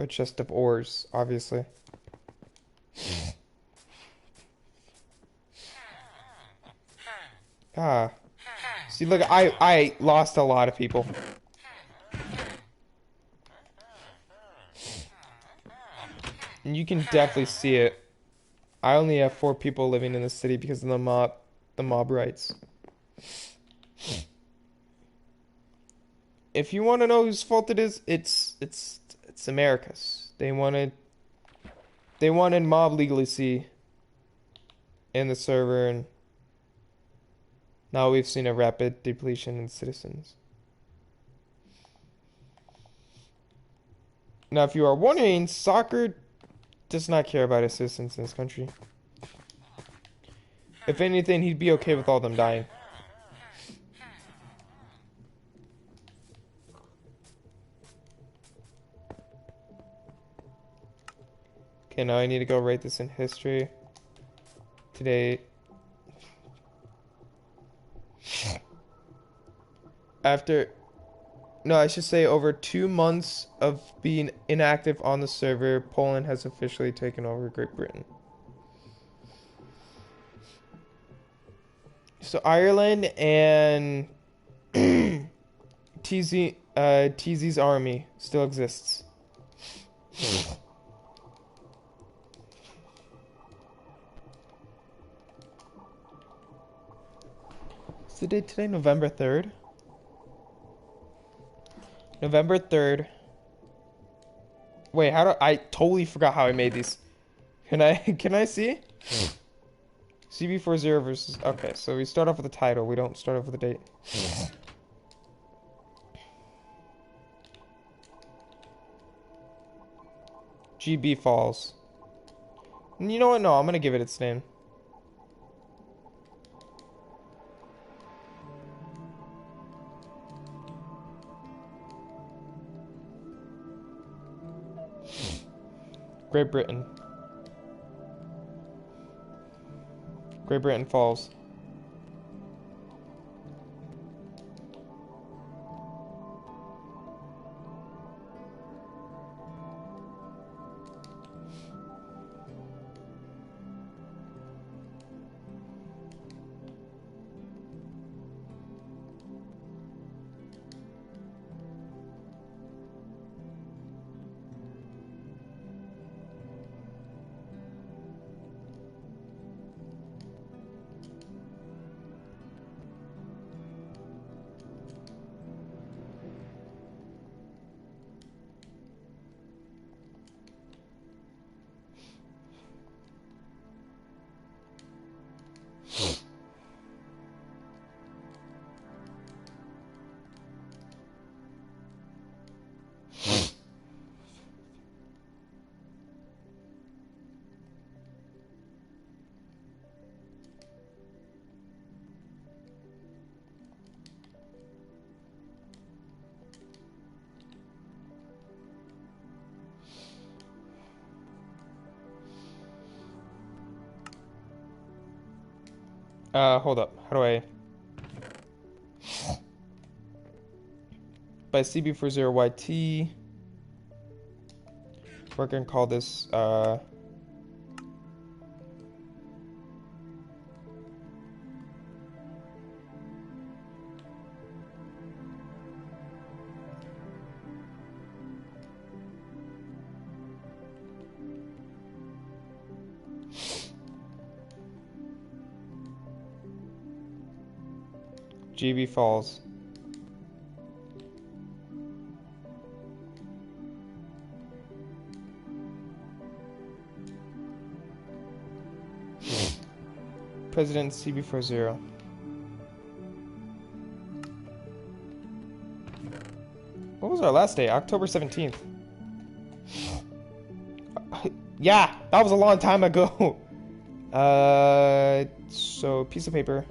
chest of ores, obviously. Ah. See, look, I lost a lot of people. And you can definitely see it. I only have 4 people living in the city because of the mob rights. If you want to know whose fault it is, it's America's. They wanted mob legalicy in the server, and now we've seen a rapid depletion in citizens. Now, if you are wondering, soccer does not care about his citizens in this country. If anything, he'd be okay with all them dying. Okay, now I need to go write this in history. Today, after, no, I should say over 2 months of being inactive on the server, Poland has officially taken over Great Britain. So Ireland and TZ's army still exists. What's the date today? November 3rd? November 3rd. Wait, I totally forgot how I made these. Can I see? CB40 versus, okay, so we start off with the title. We don't start off with the date. GB Falls. You know what? No, I'm gonna give it its name. Great Britain. Great Britain Falls. Hold up. How do I... By CB40YT. We're gonna call this, GB Falls. President CB40. What was our last day? October 17th. Yeah, that was a long time ago. So piece of paper.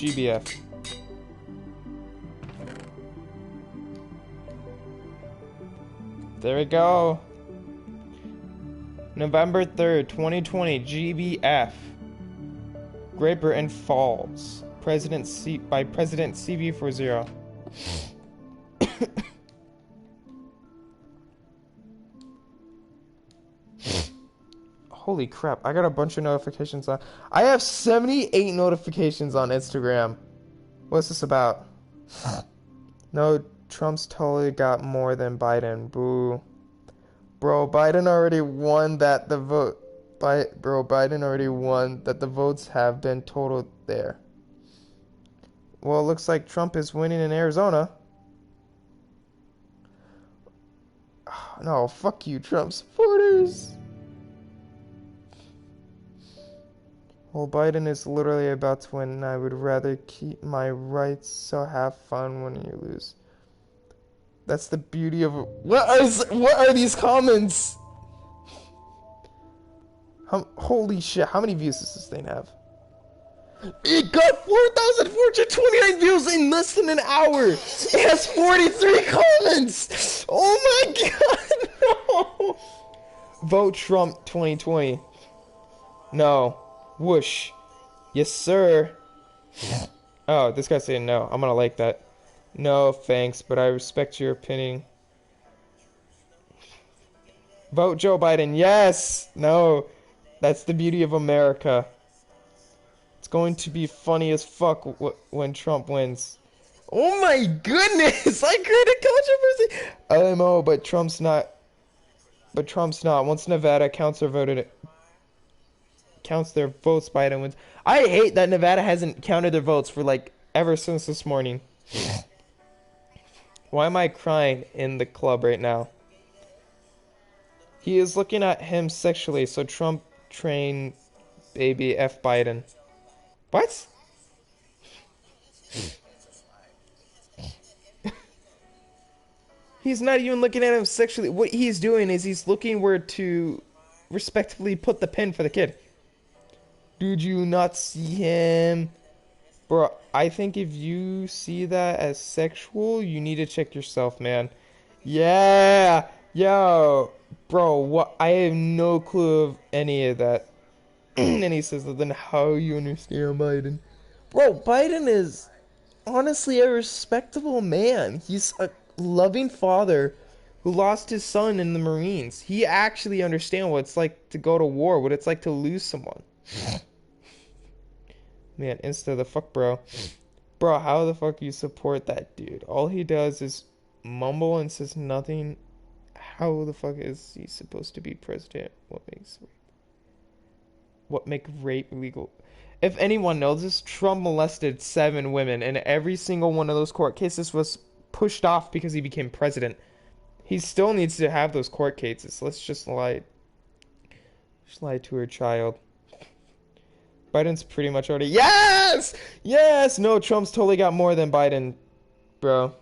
GBF. There we go. November 3rd, 2020, GBF. Great Britain Falls. By President CB40. Holy crap, I got a bunch of notifications on. I have 78 notifications on Instagram. What's this about? No, Trump's totally got more than Biden. Boo. Bro, Biden already won that the vote. Bro, Biden already won that the votes have been totaled there. Well, it looks like Trump is winning in Arizona. No, fuck you, Trump supporters. Well, Biden is literally about to win, and I would rather keep my rights, so have fun when you lose. That's the beauty of... What are these comments? Holy shit, how many views does this thing have? It got 4,429 views in less than an hour! It has 43 comments! Oh my god, no! Vote Trump 2020. No. Whoosh. Yes, sir. Oh, this guy's saying no. I'm gonna like that. No, thanks, but I respect your opinion. Vote Joe Biden. Yes! No. That's the beauty of America. It's going to be funny as fuck when Trump wins. Oh my goodness! I created controversy! LMO, but Trump's not. Once Nevada counts their votes, Biden wins. I hate that Nevada hasn't counted their votes for like ever since this morning. Why am I crying in the club right now? He is looking at him sexually, so Trump train baby F Biden. What? He's not even looking at him sexually. What he's doing is he's looking where to respectively put the pin for the kid. Did you not see him? Bro, I think if you see that as sexual, you need to check yourself, man. Yeah! Yo! Bro, what? I have no clue of any of that. And he says, then how you understand Biden? Bro, Biden is honestly a respectable man. He's a loving father who lost his son in the Marines. He actually understands what it's like to go to war, what it's like to lose someone. Man, insta the fuck, bro. Bro, how the fuck you support that dude? All he does is mumble and says nothing. How the fuck is he supposed to be president? What make rape legal? If anyone knows this, Trump molested 7 women, and every single one of those court cases was pushed off because he became president. He still needs to have those court cases. Let's just lie. Just lie to her child. Biden's pretty much already... Yes! Yes! No, Trump's totally got more than Biden. Bro.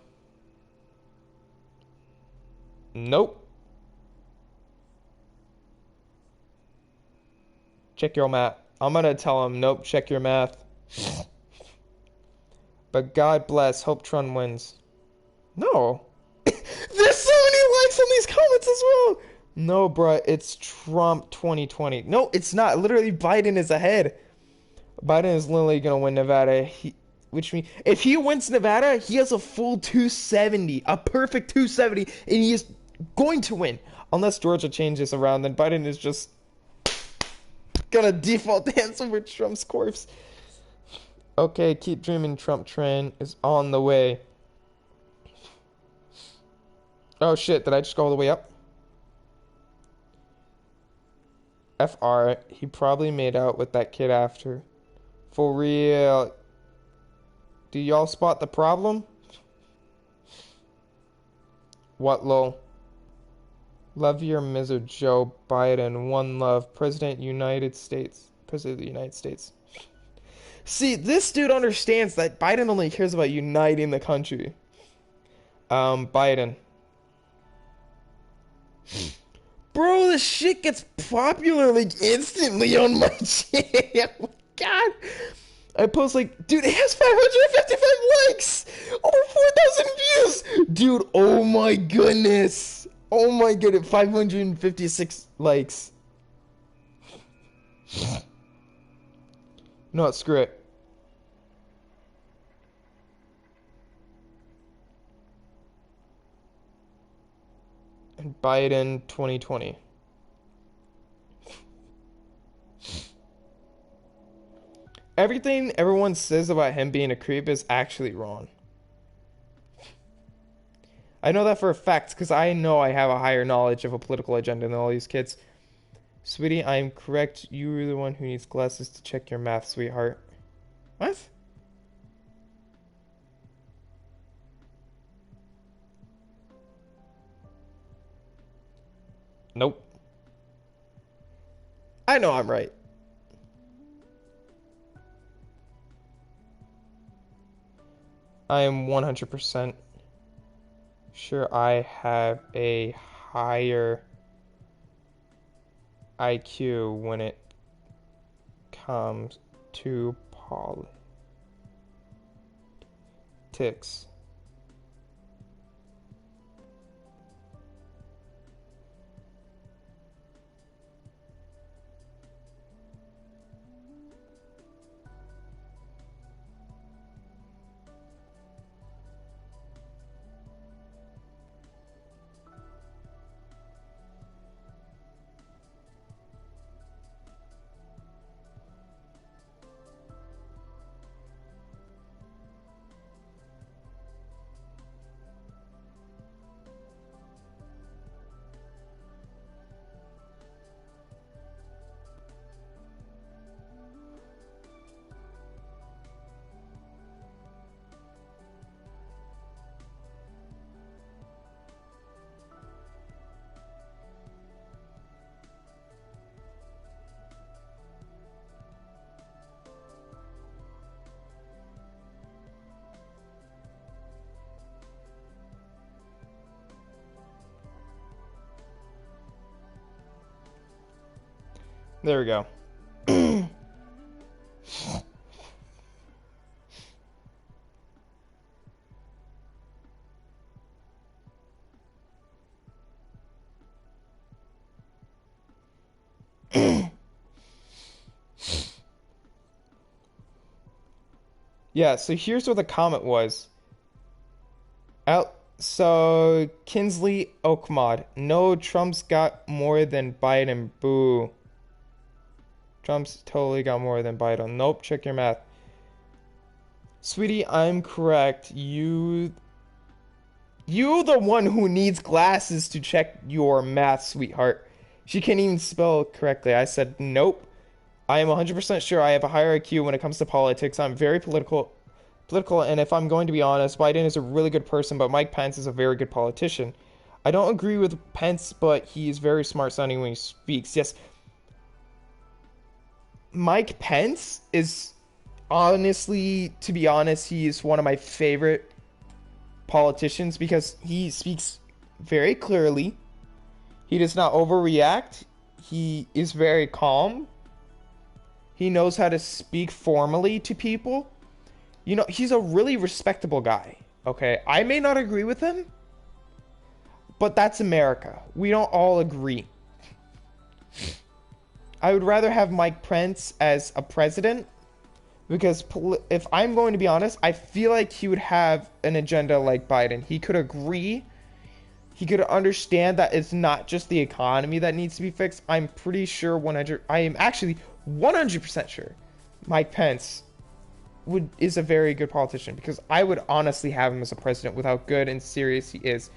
Nope. Check your math. I'm gonna tell him, nope, check your math. But God bless, hope Trump wins. No. There's so many likes on these comments as well. No, bruh, it's Trump 2020. No, it's not. Literally, Biden is ahead. Biden is literally gonna win Nevada. Which means if he wins Nevada, he has a full 270, a perfect 270, and he is going to win. Unless Georgia changes around, then Biden is just gonna default dance over Trump's corpse. Okay, keep dreaming. Trump train is on the way. Oh shit, did I just go all the way up? FR, he probably made out with that kid after. For real. Do y'all spot the problem? What, lol? Love your Mr. Joe Biden. One love. President United States. President of the United States. See, this dude understands that Biden only cares about uniting the country. Biden. Bro, this shit gets popular like instantly on my channel. God. I post like, dude, it has 555 likes! Over 4,000 views! Dude, oh my goodness! Oh my goodness, 556 likes. No, screw it. And Biden 2020. Everything everyone says about him being a creep is actually wrong. I know that for a fact because I know I have a higher knowledge of a political agenda than all these kids. Sweetie, I am correct. You are the one who needs glasses to check your math, sweetheart. What? Nope. I know I'm right. I am 100% sure I have a higher IQ when it comes to politics. There we go. Yeah, so here's what the comment was. So Kinsley Oakmod. No, Trump's got more than Biden. Boo. Trump's totally got more than Biden. Nope, check your math. Sweetie, I'm correct. You the one who needs glasses to check your math, sweetheart. She can't even spell correctly. I said nope. I am 100% sure I have a higher IQ when it comes to politics. I'm very political, and if I'm going to be honest, Biden is a really good person, but Mike Pence is a very good politician. I don't agree with Pence, but he is very smart sounding when he speaks. Yes, Mike Pence is honestly, to be honest, he is one of my favorite politicians because he speaks very clearly. He does not overreact. He is very calm. He knows how to speak formally to people. You know, he's a really respectable guy. Okay, I may not agree with him, but that's America. We don't all agree. I would rather have Mike Pence as a president because if I'm going to be honest, I feel like he would have an agenda like Biden. He could agree. He could understand that it's not just the economy that needs to be fixed. I'm pretty sure 100. I am actually 100% sure Mike Pence is a very good politician because I would honestly have him as a president with how good and serious he is.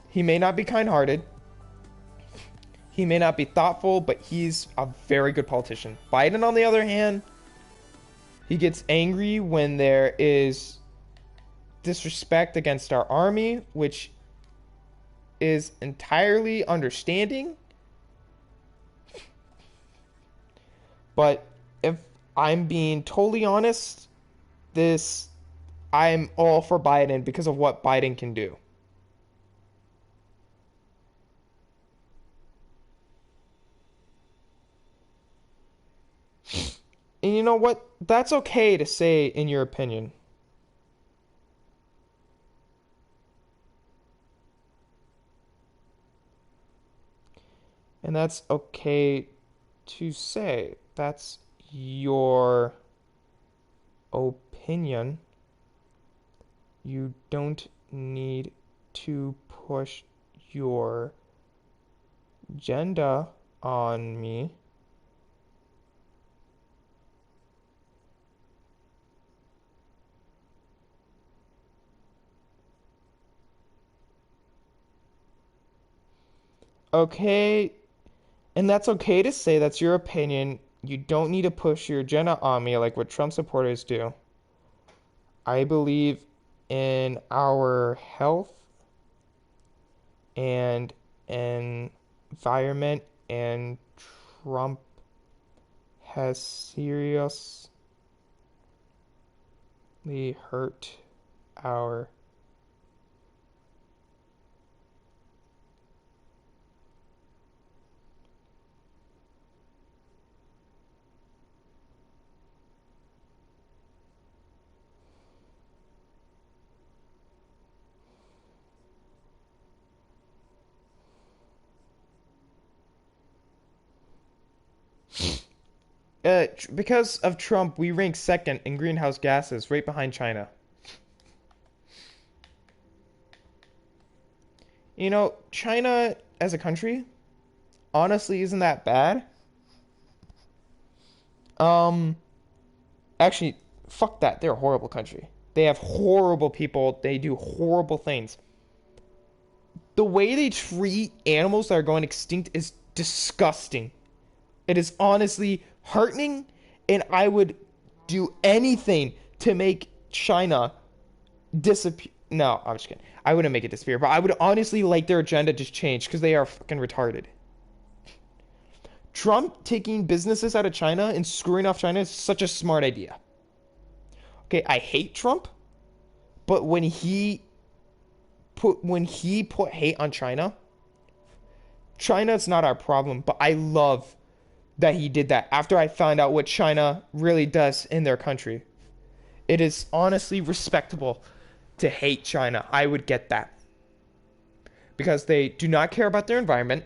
He may not be kind-hearted. He may not be thoughtful, but he's a very good politician. Biden, on the other hand, he gets angry when there is disrespect against our army, which is entirely understanding. But if I'm being totally honest, I'm all for Biden because of what Biden can do. And you know what? That's okay to say in your opinion. And that's okay to say. That's your opinion. You don't need to push your agenda on me. Okay, and that's okay to say that's your opinion. You don't need to push your agenda on me like what Trump supporters do. I believe in our health and environment, and Trump has seriously hurt our because of Trump, we rank second in greenhouse gases, right behind China. You know, China as a country honestly isn't that bad. Um, Actually, fuck that. They're a horrible country. They have horrible people. They do horrible things. The way they treat animals that are going extinct is disgusting. It is honestly heartening, and I would do anything to make China disappear. No, I'm just kidding. I wouldn't make it disappear, but I would honestly like their agenda to change because they are fucking retarded. Trump taking businesses out of China and screwing off China is such a smart idea. Okay, I hate Trump, but when he put hate on China, China's not our problem, but I love that he did that after I found out what China really does in their country. It is honestly respectable to hate China. I would get that. Because they do not care about their environment.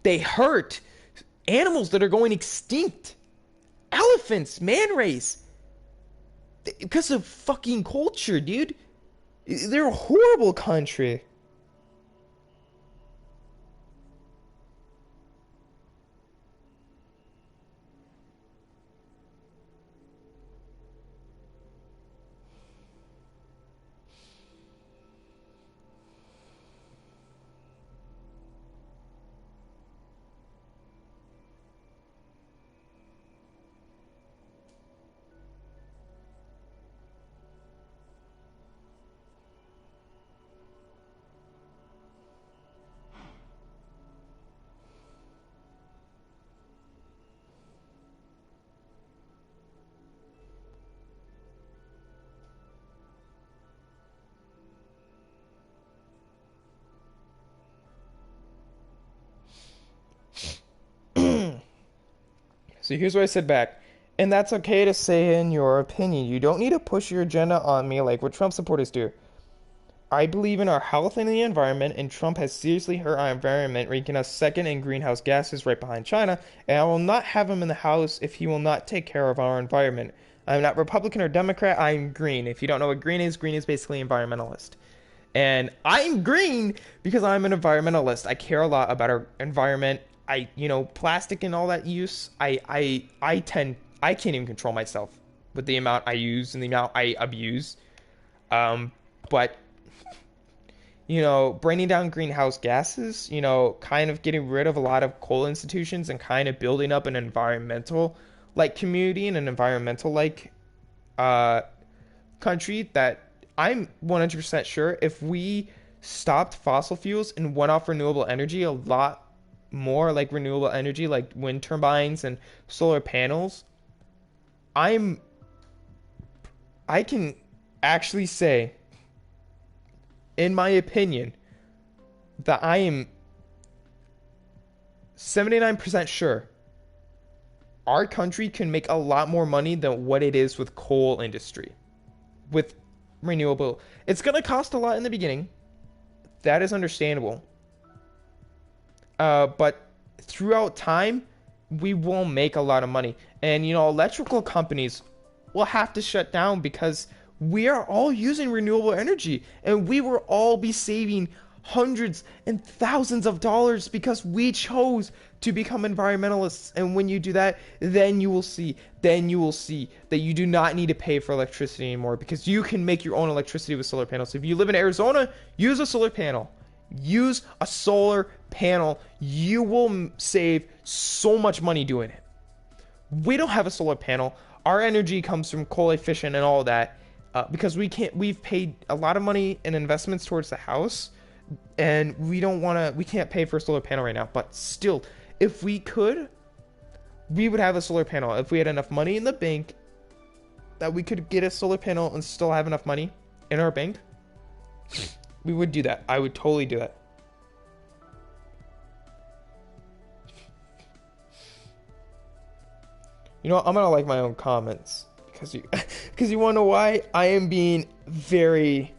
They hurt animals that are going extinct. Elephants, man rays. Because of fucking culture, dude. They're a horrible country. So here's what I said back. And that's okay to say in your opinion. You don't need to push your agenda on me like what Trump supporters do. I believe in our health and the environment, and Trump has seriously hurt our environment, ranking us second in greenhouse gases right behind China, and I will not have him in the House if he will not take care of our environment. I'm not Republican or Democrat, I'm green. If you don't know what green is basically environmentalist. And I'm green because I'm an environmentalist. I care a lot about our environment. Plastic and all that use, I can't even control myself with the amount I use and the amount I abuse. But bringing down greenhouse gases, kind of getting rid of a lot of coal institutions and kind of building up an environmental like community and an environmental like uh country that I'm 100% sure if we stopped fossil fuels and went off renewable energy a lot more like renewable energy like wind turbines and solar panels, I'm I can actually say in my opinion that I am 79% sure our country can make a lot more money than what it is with coal industry with renewable. It's going to cost a lot in the beginning. That is understandable. But throughout time, we will make a lot of money. And, electrical companies will have to shut down because we are all using renewable energy and we will all be saving hundreds and thousands of dollars because we chose to become environmentalists. And when you do that, then you will see that you do not need to pay for electricity anymore because you can make your own electricity with solar panels. If you live in Arizona, use a solar panel. Use a solar panel. You will save so much money doing it. We don't have a solar panel. Our energy comes from coal efficient and all that because we've paid a lot of money in investments towards the house and we can't pay for a solar panel right now. But still, if we could, we would have a solar panel. If we had enough money in the bank that we could get a solar panel and still have enough money in our bank, we would do that. I would totally do that. I'm gonna like my own comments because because you wanna know why? I am being very,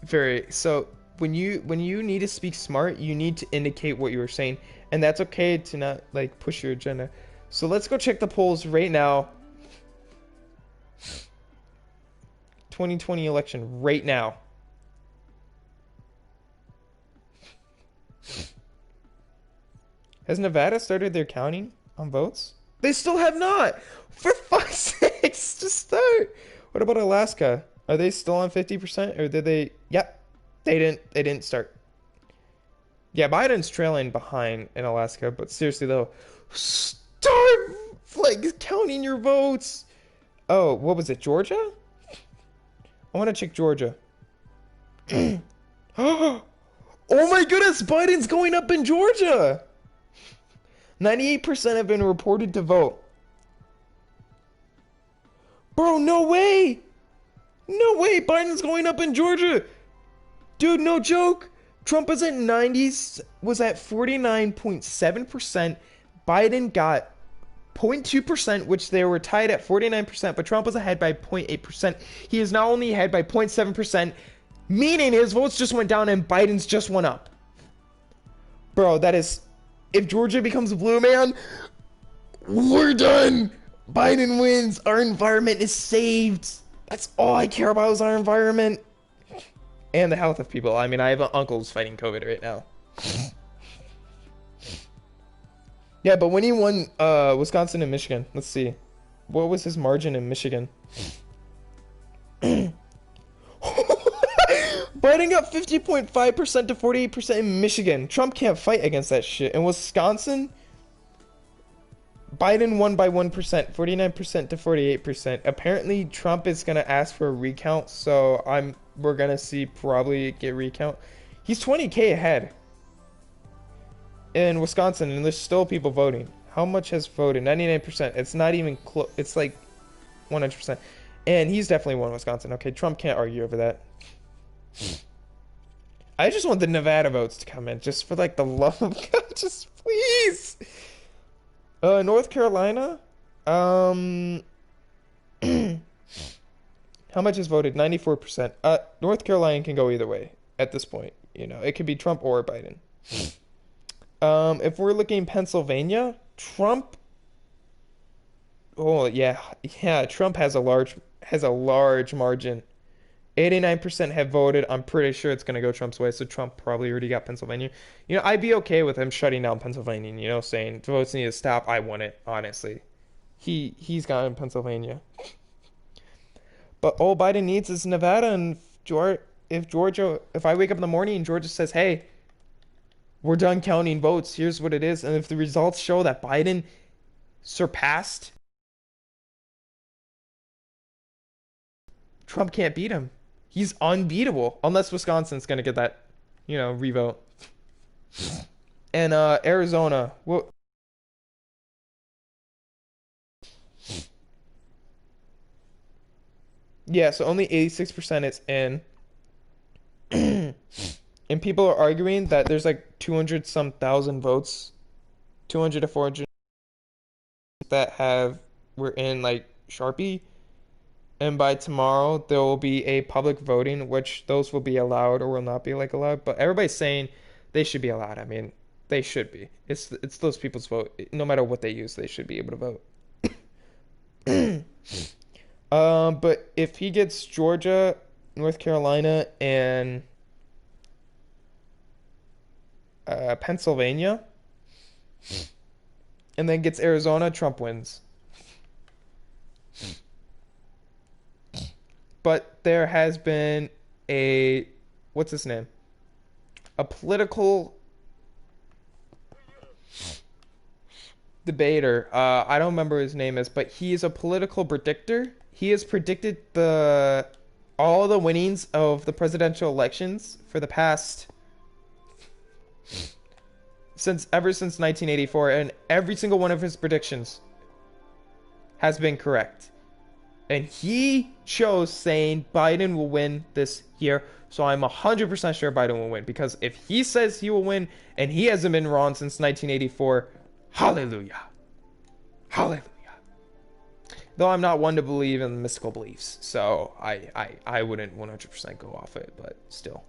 very so when you need to speak smart, you need to indicate what you were saying, and that's okay to not like push your agenda. So let's go check the polls right now. 2020 election right now. Has Nevada started their counting on votes? They still have not. For fuck's sakes, just start. What about Alaska? Are they still on 50% or did they? Yep. They didn't start. Yeah, Biden's trailing behind in Alaska, but seriously though, start like counting your votes. Oh, what was it? Georgia? I want to check Georgia. Oh my goodness, Biden's going up in Georgia. 98% have been reported to vote. Bro, no way! No way, Biden's going up in Georgia! Dude, no joke. Trump was at 90s, was at 49.7%. Biden got 0.2%, which they were tied at 49%, but Trump was ahead by 0.8%. He is now only ahead by 0.7%, meaning his votes just went down and Biden's just went up. Bro, that is... If Georgia becomes a blue, man, we're done. Biden wins. Our environment is saved. That's all I care about is our environment. And the health of people. I mean, I have uncles fighting COVID right now. Yeah, but when he won Wisconsin and Michigan, let's see. What was his margin in Michigan? Biden got 50.5% to 48% in Michigan. Trump can't fight against that shit. In Wisconsin, Biden won by 1%, 49% to 48%. Apparently, Trump is going to ask for a recount, so we're going to see probably get recount. He's 20K ahead in Wisconsin, and there's still people voting. How much has voted? 99%. It's not even close. It's like 100%. And he's definitely won Wisconsin. Okay, Trump can't argue over that. I just want the Nevada votes to come in, just for like the love of God, just please. North Carolina. Um, how much is voted? 94%. North Carolina can go either way at this point. You know, it could be Trump or Biden. If we're looking Pennsylvania, Trump. Oh yeah, yeah. Trump has a large margin. 89% have voted. I'm pretty sure it's gonna go Trump's way. So Trump probably already got Pennsylvania. You know, I'd be okay with him shutting down Pennsylvania. You know, saying votes need to stop. I want it honestly. He's gotten Pennsylvania. But all Biden needs is Nevada and Georgia. If I wake up in the morning and Georgia says, "Hey, we're done counting votes. Here's what it is," and if the results show that Biden surpassed, Trump can't beat him. He's unbeatable unless Wisconsin's gonna get that, revote. And Arizona, well, yeah, so only 86% is in. And people are arguing that there's like 200 some thousand votes, 200 to 400 that have were in like Sharpie. And by tomorrow there will be a public voting, which those will be allowed or will not be like allowed. But everybody's saying they should be allowed. I mean, they should be. It's those people's vote. No matter what they use, they should be able to vote. But if he gets Georgia, North Carolina, and Pennsylvania, and then gets Arizona, Trump wins. But there has been a what's his name? A political debater. I don't remember his name is, but he is a political predictor. He has predicted the all the winnings of the presidential elections for the past since 1984, and every single one of his predictions has been correct. And he chose saying Biden will win this year. So I'm 100% sure Biden will win because if he says he will win and he hasn't been wrong since 1984, hallelujah. Hallelujah. Though I'm not one to believe in mystical beliefs, so I wouldn't 100% go off it, but still.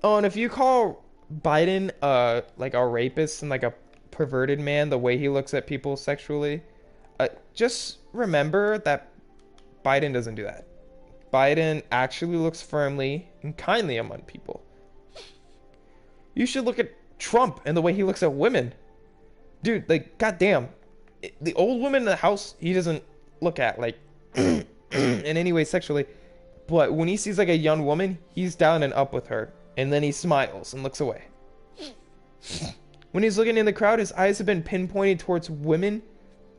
Oh, and if you call Biden like a rapist and like a perverted man, the way he looks at people sexually, just remember that Biden doesn't do that. Biden actually looks firmly and kindly among people. You should look at Trump and the way he looks at women. Dude, like, goddamn. The old woman in the house, he doesn't look at, like, in any way sexually. But when he sees, like, a young woman, he's down and up with her. And then he smiles and looks away. When he's looking in the crowd, his eyes have been pinpointed towards women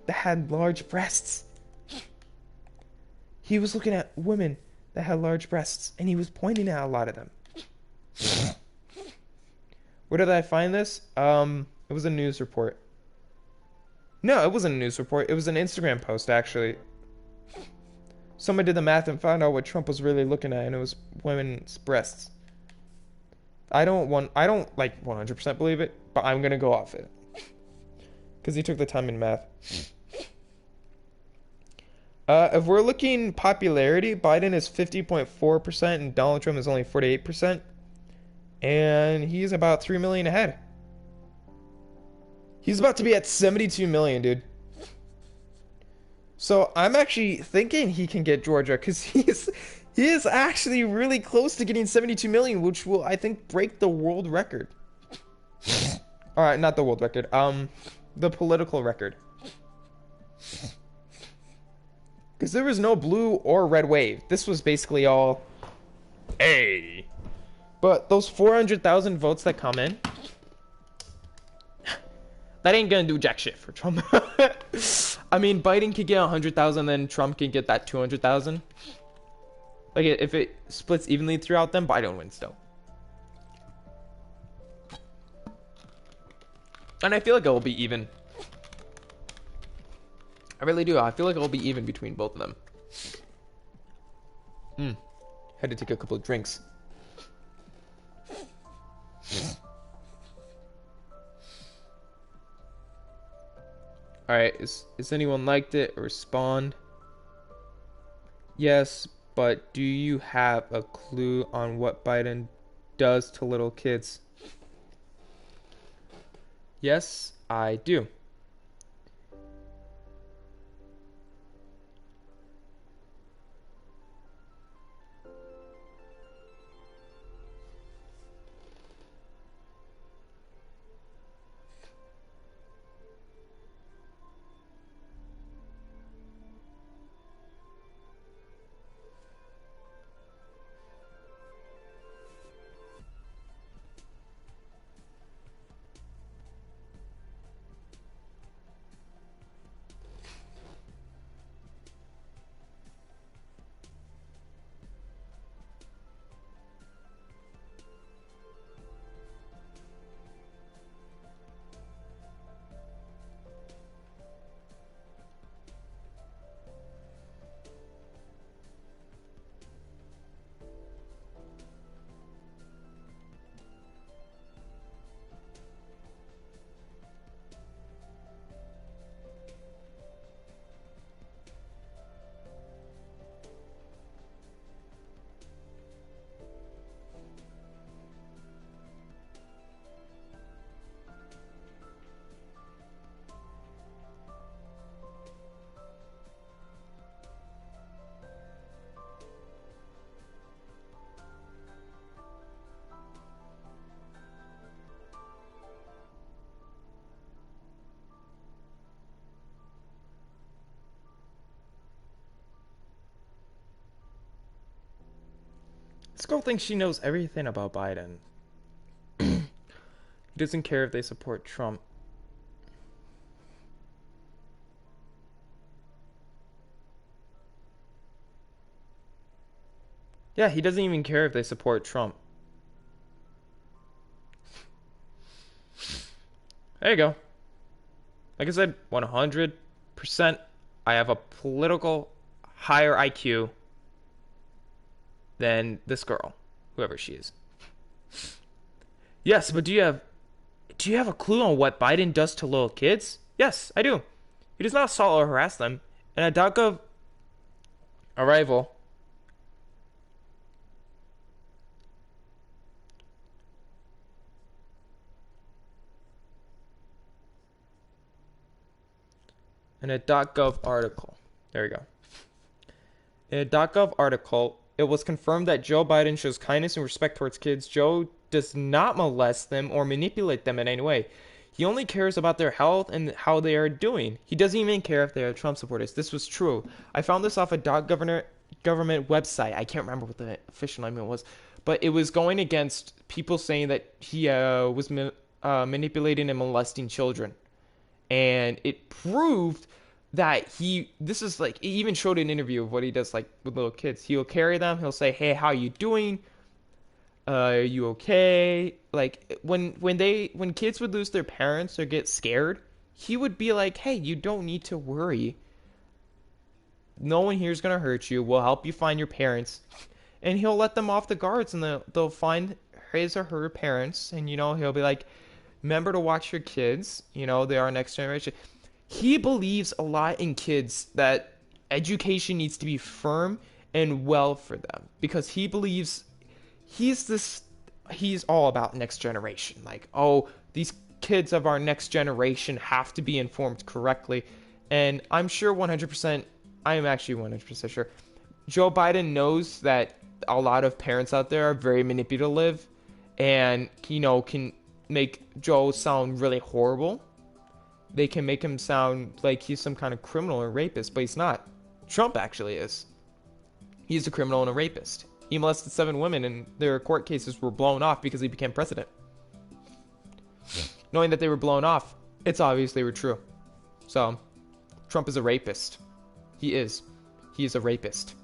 that had large breasts. He was looking at women that had large breasts, and he was pointing at a lot of them. Where did I find this? It was a news report. No, it wasn't a news report. It was an Instagram post, actually. Someone did the math and found out what Trump was really looking at, and it was women's breasts. I don't like 100% believe it, but I'm gonna go off it because he took the time in math. If we're looking popularity, Biden is 50.4% and Donald Trump is only 48%, and he's about 3 million ahead. He's about to be at 72 million, dude. So I'm actually thinking he can get Georgia because he is actually really close to getting 72 million, which will, I think, break the world record. All right, not the world record. The political record. Because there was no blue or red wave. This was basically all A. But those 400,000 votes that come in, that ain't gonna do jack shit for Trump. I mean, Biden could get 100,000, then Trump can get that 200,000. Like, if it splits evenly throughout them, Biden wins still. And I feel like it will be even. I really do. I feel like it will be even between both of them. Had to take a couple of drinks. All right, is anyone liked it? Respond. Yes, but do you have a clue on what Biden does to little kids? Yes, I do. This girl thinks she knows everything about Biden. He doesn't care if they support Trump. Yeah, he doesn't even care if they support Trump. There you go. Like I said, 100%. I have a political higher IQ than this girl, whoever she is. Yes, but do you have a clue on what Biden does to little kids? Yes, I do. He does not assault or harass them. And a DACA arrival in a .gov article. There we go. In a .gov article, it was confirmed that Joe Biden shows kindness and respect towards kids. Joe does not molest them or manipulate them in any way. He only cares about their health and how they are doing. He doesn't even care if they are Trump supporters. This was true. I found this off a government website. I can't remember what the official name was, but it was going against people saying that he was manipulating and molesting children, and it proved that this is like, he even showed an interview of what he does like with little kids. He'll carry them, he'll say, hey, how you doing, are you okay? Like when kids would lose their parents or get scared, he would be like, hey, you don't need to worry, no one here is going to hurt you, we'll help you find your parents. And he'll let them off the guards, and they'll find his or her parents, and he'll be like, remember to watch your kids, they are next generation. He believes a lot in kids, that education needs to be firm and well for them, because he believes he's this he's all about next generation. Like, oh, these kids of our next generation have to be informed correctly. And I'm sure 100%, I am actually 100% sure Joe Biden knows that a lot of parents out there are very manipulative, and can make Joe sound really horrible. They can make him sound like he's some kind of criminal or rapist, but he's not. Trump actually is. He's a criminal and a rapist. He molested 7 women, and their court cases were blown off because he became president. Knowing that they were blown off, it's obvious they were true. So, Trump is a rapist. He is. He is a rapist.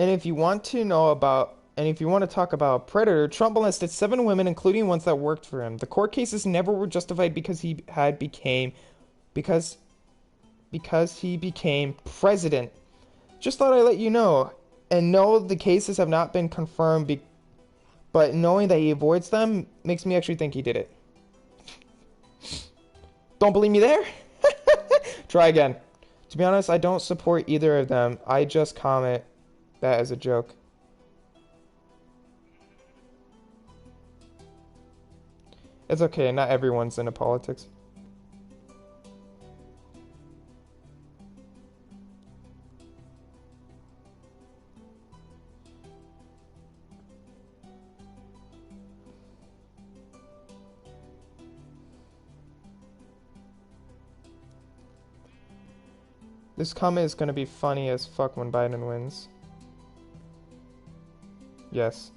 And if you want to know about, and if you want to talk about Predator, Trump molested 7 women, including ones that worked for him. The court cases never were justified because because he became president. Just thought I'd let you know. And no, the cases have not been confirmed, but knowing that he avoids them makes me actually think he did it. Don't believe me there? Try again. To be honest, I don't support either of them. I just comment that as a joke. It's okay, not everyone's into politics. This comment is gonna be funny as fuck when Biden wins. Yes.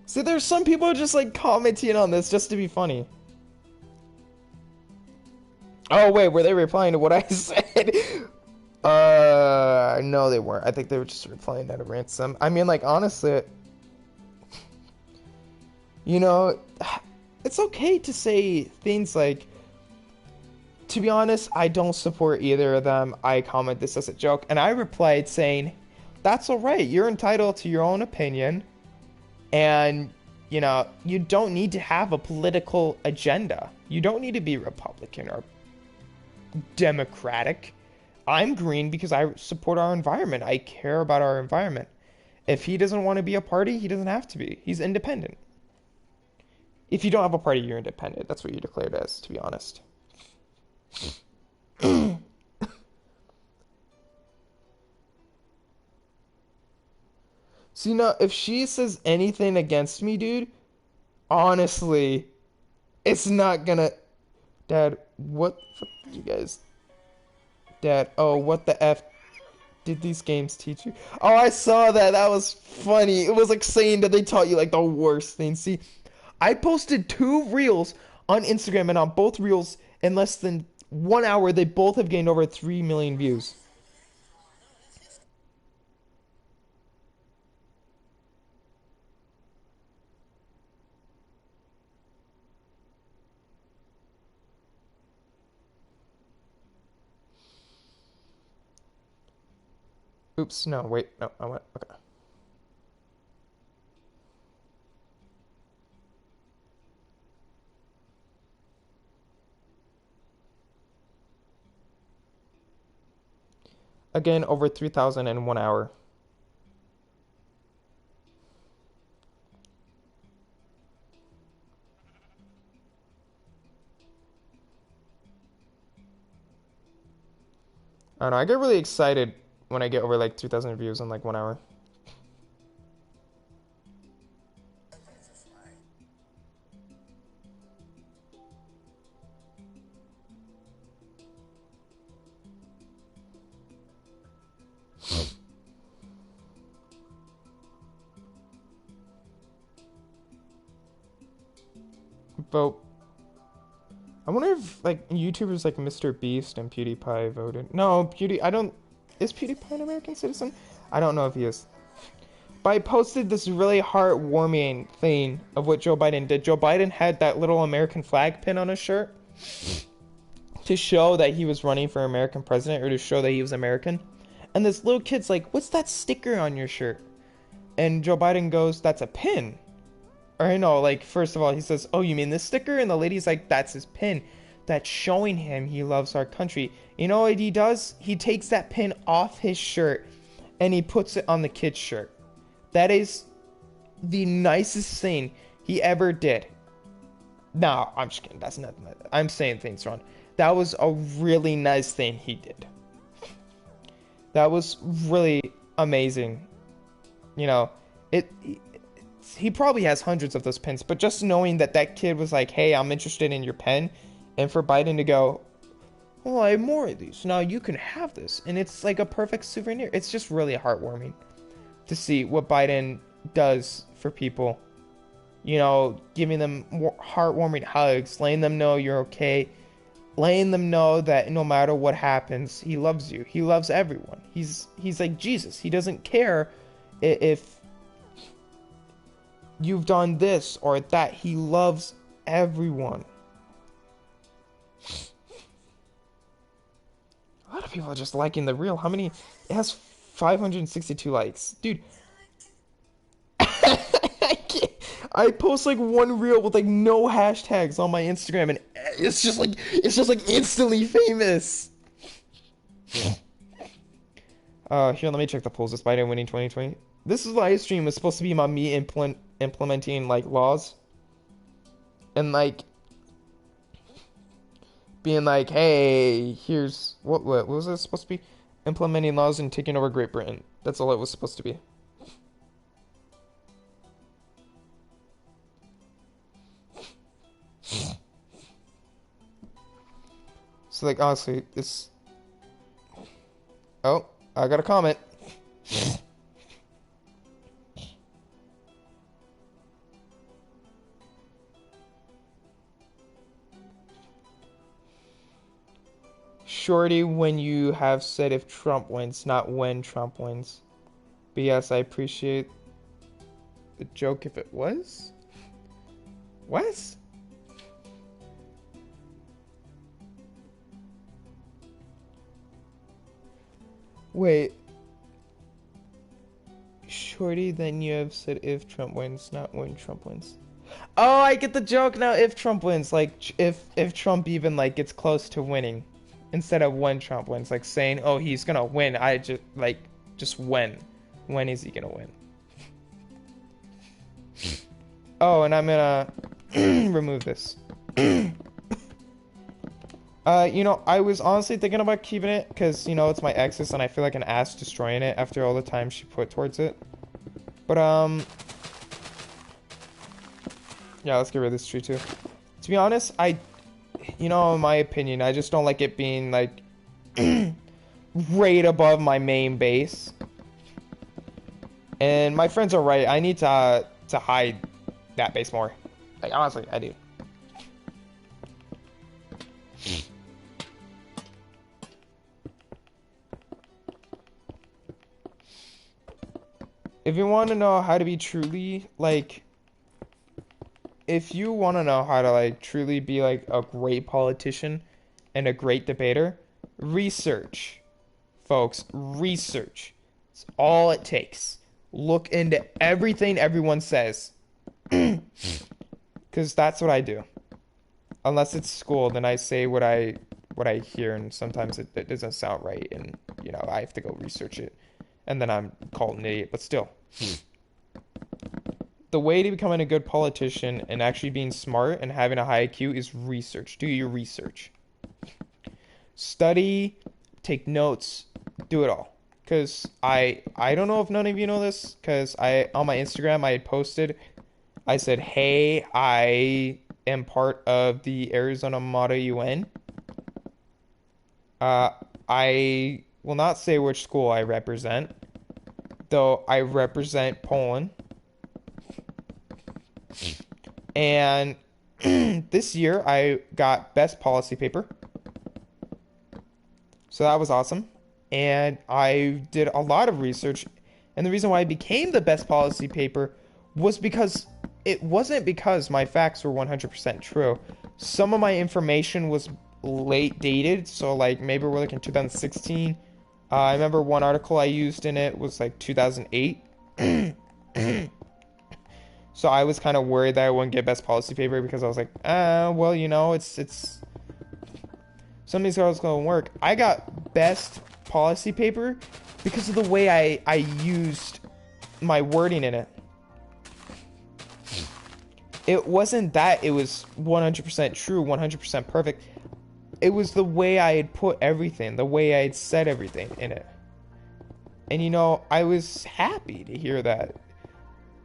See, there's some people just like commenting on this just to be funny. Oh wait, were they replying to what I said? No, they weren't. I think they were just replying at a ransom. I mean, like, honestly, you know, it's okay to say things like, to be honest, I don't support either of them. I comment this as a joke. And I replied saying, that's alright. You're entitled to your own opinion. And, you know, you don't need to have a political agenda. You don't need to be Republican or Democratic. I'm green because I support our environment. I care about our environment. If he doesn't want to be a party, he doesn't have to be. He's independent. If you don't have a party, you're independent. That's what you declared as, to be honest. See, now, if she says anything against me, dude, honestly, it's not gonna... Dad, what the fuck did you guys... Dad, oh, what the F did these games teach you? Oh, I saw that. That was funny. It was like saying that they taught you like the worst thing. See, I posted 2 reels on Instagram, and on both reels, in less than 1 hour, they both have gained over 3 million views. Oops, no, wait, no, I went, okay. Again, over 3,000 in 1 hour. I don't know, I get really excited when I get over like 2,000 views in like 1 hour. But I wonder if like YouTubers like Mr. Beast and PewDiePie voted. No, I don't. Is PewDiePie an American citizen? I don't know if he is. But I posted this really heartwarming thing of what Joe Biden did. Joe Biden had that little American flag pin on his shirt to show that he was running for American president, or to show that he was American. And this little kid's like, "What's that sticker on your shirt?" And Joe Biden goes, "That's a pin." Or no, like, first of all, he says, "Oh, you mean this sticker?" And the lady's like, "That's his pin. That's showing him he loves our country." You know what he does? He takes that pin off his shirt and he puts it on the kid's shirt. That is the nicest thing he ever did. No, I'm just kidding. That's not. I'm saying things wrong. That was a really nice thing he did. That was really amazing. You know, it he probably has hundreds of those pins, but just knowing that that kid was like, "Hey, I'm interested in your pen," and for Biden to go, "Oh, I have more of these. Now you can have this," and it's like a perfect souvenir. It's just really heartwarming to see what Biden does for people. You know, giving them heartwarming hugs, letting them know you're okay. letting them know that no matter what happens, he loves you. He loves everyone. He's like Jesus. He doesn't care if you've done this or that. He loves everyone. A lot of people are just liking the reel. How many? It has 562 likes. Dude, I can't. I post like one reel with like no hashtags on my Instagram and it's just like instantly famous. Here, let me check the polls despite Biden winning 2020. This live stream was supposed to be about me implementing like laws and like being like, hey, here's what was it supposed to be? Implementing laws and taking over Great Britain. That's all it was supposed to be. So like honestly, this. Oh, I got a comment. Shorty, when you have said if Trump wins, not when Trump wins. But yes, I appreciate the joke if it was. What? Wait. Shorty, then you have said if Trump wins, not when Trump wins. Oh, I get the joke now. If Trump wins, like if Trump even like gets close to winning, instead of when Trump wins, like saying, oh, he's gonna win. I just when is he gonna win? Oh, and I'm gonna remove this. I was honestly thinking about keeping it because, it's my ex's and I feel like an ass destroying it after all the time she put towards it. But, yeah, let's get rid of this tree too. To be honest, in my opinion, I just don't like it being, like, right above my main base. And my friends are right. I need to hide that base more. Like, honestly, I do. If you want to know how to be truly, like, if you want to know how to, like, truly be, like, a great politician and a great debater, research. Folks, research. It's all it takes. Look into everything everyone says. Because that's what I do. Unless it's school, then I say what I hear, and sometimes it doesn't sound right, and, I have to go research it. And then I'm called an idiot, but still. The way to becoming a good politician and actually being smart and having a high IQ is research. Do your research. Study, take notes, do it all. Because I don't know if none of you know this, because on my Instagram I had posted, I said, hey, I am part of the Arizona Motto UN. I will not say which school I represent, though I represent Poland. And this year I got best policy paper. So that was awesome. And I did a lot of research. And the reason why I became the best policy paper was because it wasn't because my facts were 100% true. Some of my information was late dated. So like maybe we're looking 2016. I remember one article I used in it was like 2008. So I was kind of worried that I wouldn't get best policy paper because I was like, well, it's some of these girls gonna work. I got best policy paper because of the way I used my wording in it. It wasn't that it was 100% true, 100% perfect. It was the way I had put everything, the way I had said everything in it. And I was happy to hear that.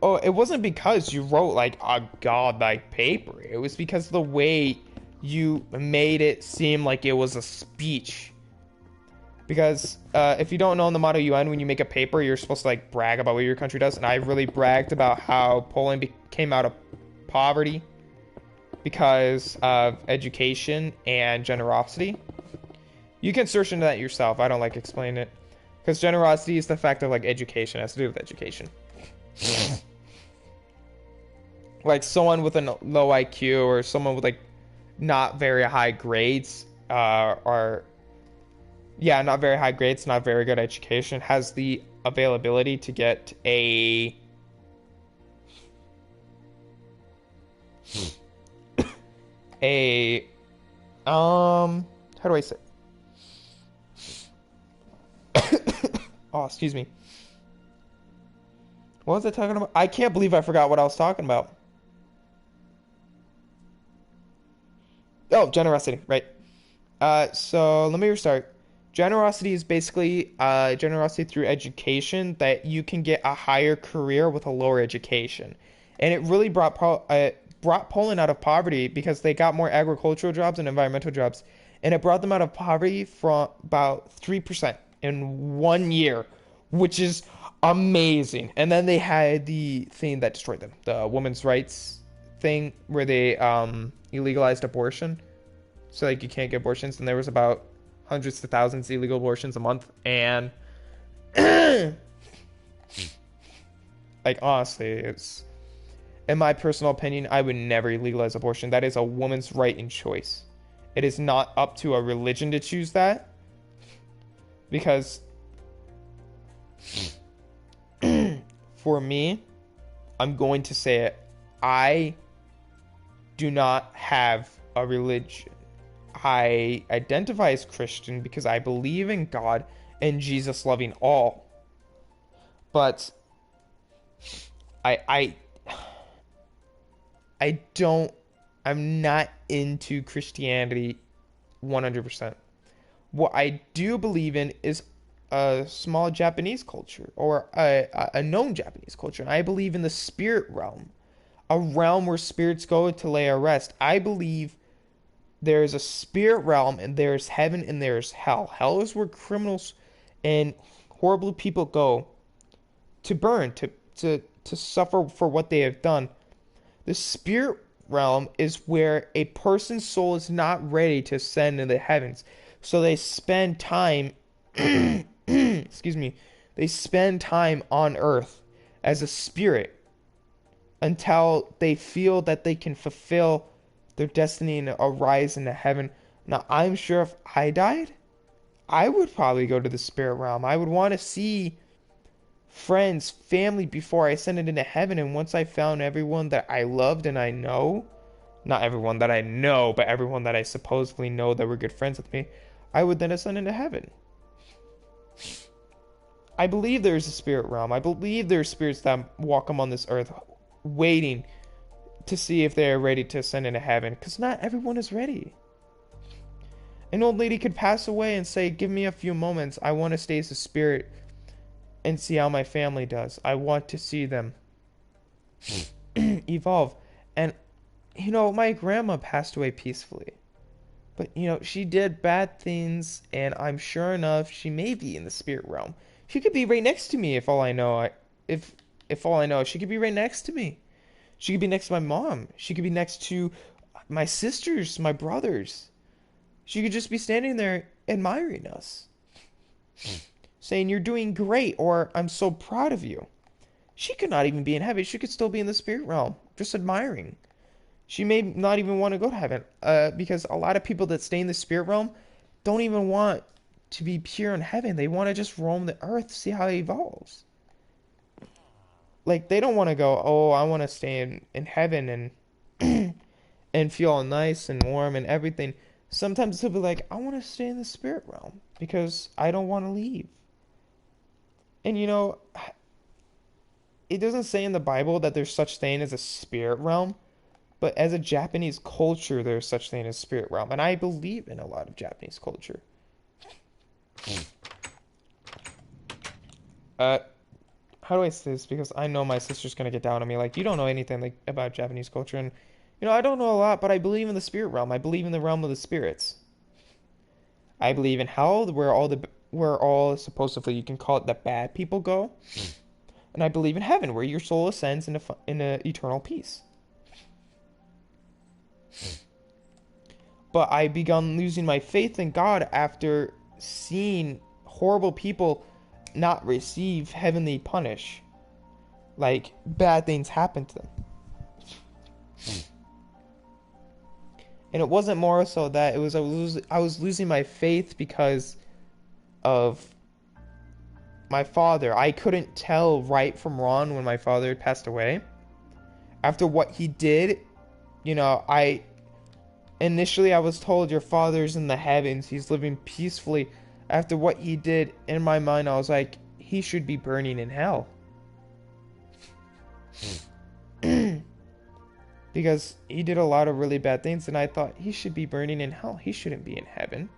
Oh, it wasn't because you wrote like a godlike paper. It was because of the way you made it seem like it was a speech. Because if you don't know in the Motto UN, when you make a paper, you're supposed to like brag about what your country does. And I really bragged about how Poland came out of poverty because of education and generosity. You can search into that yourself. I don't like explaining it. Because generosity is the fact of like education. It has to do with education. Like someone with a low IQ or someone with like not very high grades are yeah, not very high grades, not very good education, has the availability to get a how do I say? Oh, excuse me. What was I talking about? I can't believe I forgot what I was talking about. Oh, generosity, right. So let me restart. Generosity is basically generosity through education that you can get a higher career with a lower education, and it really brought Poland out of poverty because they got more agricultural jobs and environmental jobs, and it brought them out of poverty from about 3% in 1 year, which is amazing. And then they had the thing that destroyed them, the women's rights thing, where they illegalized abortion so like you can't get abortions, and there was about hundreds to thousands of illegal abortions a month, and like honestly, it's in my personal opinion, I would never legalize abortion. That is a woman's right and choice. It is not up to a religion to choose that because for me, I'm going to say it. I do not have a religion. I identify as Christian because I believe in God and Jesus loving all. But I I don't I'm not into Christianity 100%. What I do believe in is a small Japanese culture or a known Japanese culture. And I believe in the spirit realm, a realm where spirits go to lay a rest. I believe there is a spirit realm and there's heaven and there's hell. Hell is where criminals and horrible people go to burn, to suffer for what they have done. The spirit realm is where a person's soul is not ready to ascend in the heavens. So they spend time excuse me, they spend time on earth as a spirit until they feel that they can fulfill their destiny and arise into heaven. Now, I'm sure if I died, I would probably go to the spirit realm. I would want to see friends, family before I ascended into heaven. And once I found everyone that I loved and I know, not everyone that I know, but everyone that I supposedly know that were good friends with me, I would then ascend into heaven. I believe there is a spirit realm. I believe there are spirits that walk among this earth waiting to see if they are ready to ascend into heaven. Because not everyone is ready. An old lady could pass away and say, give me a few moments. I want to stay as a spirit and see how my family does. I want to see them evolve. And, my grandma passed away peacefully. But, she did bad things, and I'm sure enough she may be in the spirit realm. She could be right next to me if all I know. If all I know, she could be right next to me. She could be next to my mom. She could be next to my sisters, my brothers. She could just be standing there admiring us, saying, you're doing great, or I'm so proud of you. She could not even be in heaven. She could still be in the spirit realm, just admiring. She may not even want to go to heaven, because a lot of people that stay in the spirit realm don't even want to be pure in heaven. They want to just roam the earth, see how it evolves. Like they don't want to go, oh, I want to stay in heaven and and feel all nice and warm and everything. Sometimes they'll be like, I want to stay in the spirit realm because I don't want to leave. And it doesn't say in the Bible that there's such thing as a spirit realm, but as a Japanese culture, there's such thing as spirit realm, and I believe in a lot of Japanese culture. Uh, how do I say this? Because I know my sister's gonna get down on me. Like, you don't know anything like about Japanese culture, and I don't know a lot, but I believe in the spirit realm. I believe in the realm of the spirits. I believe in hell, where all supposedly you can call it the bad people go, and I believe in heaven, where your soul ascends into eternal peace. But I begun losing my faith in God after seeing horrible people not receive heavenly punish. Like bad things happen to them. And it wasn't more so that it was I was losing my faith because of my father. I couldn't tell right from wrong when my father had passed away. After what he did, I initially I was told your father's in the heavens. He's living peacefully. After what he did, in my mind I was like, he should be burning in hell. Because he did a lot of really bad things and I thought he should be burning in hell. He shouldn't be in heaven.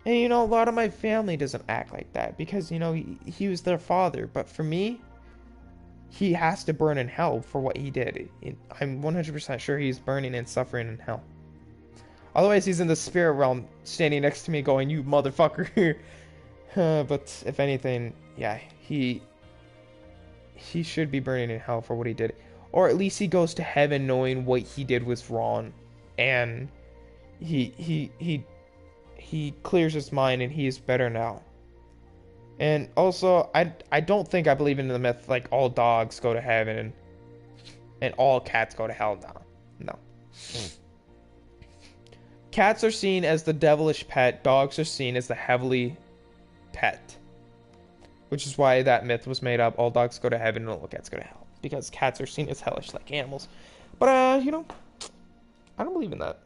And a lot of my family doesn't act like that because he was their father, but for me, he has to burn in hell for what he did. I'm 100% sure he's burning and suffering in hell. Otherwise, he's in the spirit realm standing next to me going, you motherfucker. But if anything, yeah, he should be burning in hell for what he did. Or at least he goes to heaven knowing what he did was wrong. And he clears his mind and he is better now. And also, I don't think I believe in the myth like all dogs go to heaven and all cats go to hell now. No. Cats are seen as the devilish pet. Dogs are seen as the heavenly pet. Which is why that myth was made up. All dogs go to heaven and all cats go to hell. Because cats are seen as hellish like animals. But, I don't believe in that.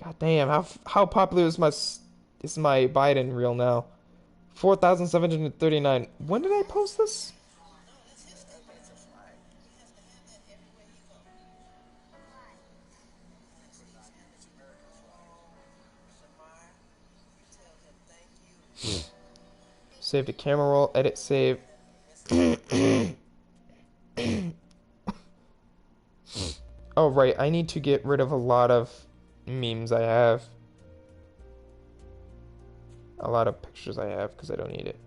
God damn, how popular is my Biden reel now? 4,739. When did I post this? Save the camera roll, edit, save. Oh, right, I need to get rid of a lot of memes I have. A lot of pictures I have because I don't need it.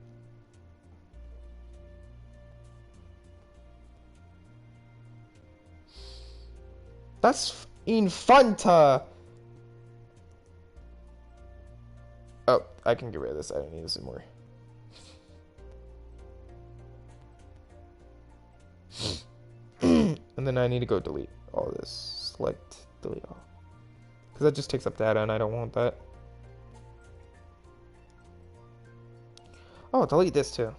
That's in Fanta. Oh, I can get rid of this. I don't need this anymore. And then I need to go delete all this. Select, delete all. Because that just takes up data and I don't want that. Oh, delete this too.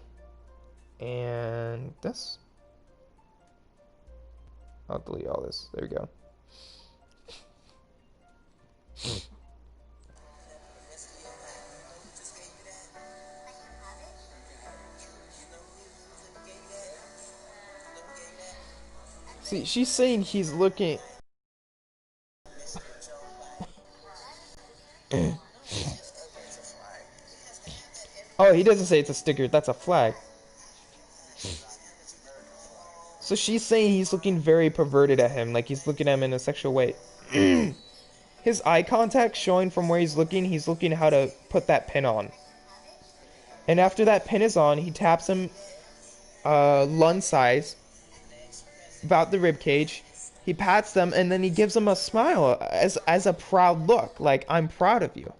And this. I'll delete all this. There we go. See, she's saying he's looking. Oh, he doesn't say it's a sticker. That's a flag. So she's saying he's looking very perverted at him, like he's looking at him in a sexual way. His eye contact showing from where he's looking how to put that pin on. And after that pin is on, he taps him lung size about the rib cage. He pats them and then he gives them a smile as a proud look, like I'm proud of you.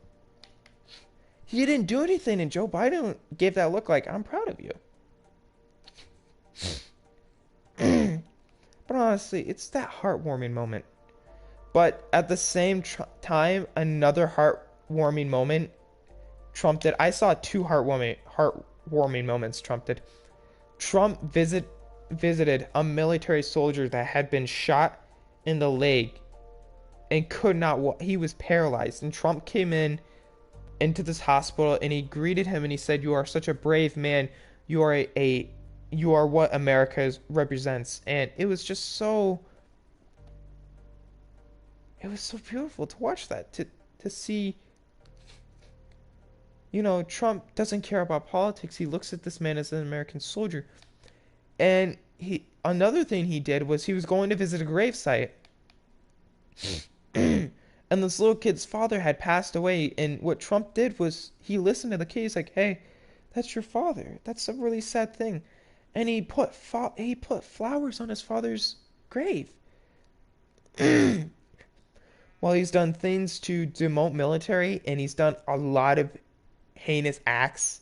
He didn't do anything, and Joe Biden gave that look like I'm proud of you. But honestly, it's that heartwarming moment. But at the same time, another heartwarming moment Trump did. I saw two heartwarming moments Trump did. Trump visited a military soldier that had been shot in the leg and could not walk. He was paralyzed. And Trump came into this hospital and he greeted him and he said, "You are such a brave man. You are what America represents." And it was just so beautiful to watch that, to see, Trump doesn't care about politics. He looks at this man as an American soldier. And another thing he did was he was going to visit a gravesite. And this little kid's father had passed away, and what Trump did was he listened to the kid. He's like, "Hey, that's your father. That's a really sad thing." and he put flowers on his father's grave. While he's done things to demote military, and he's done a lot of heinous acts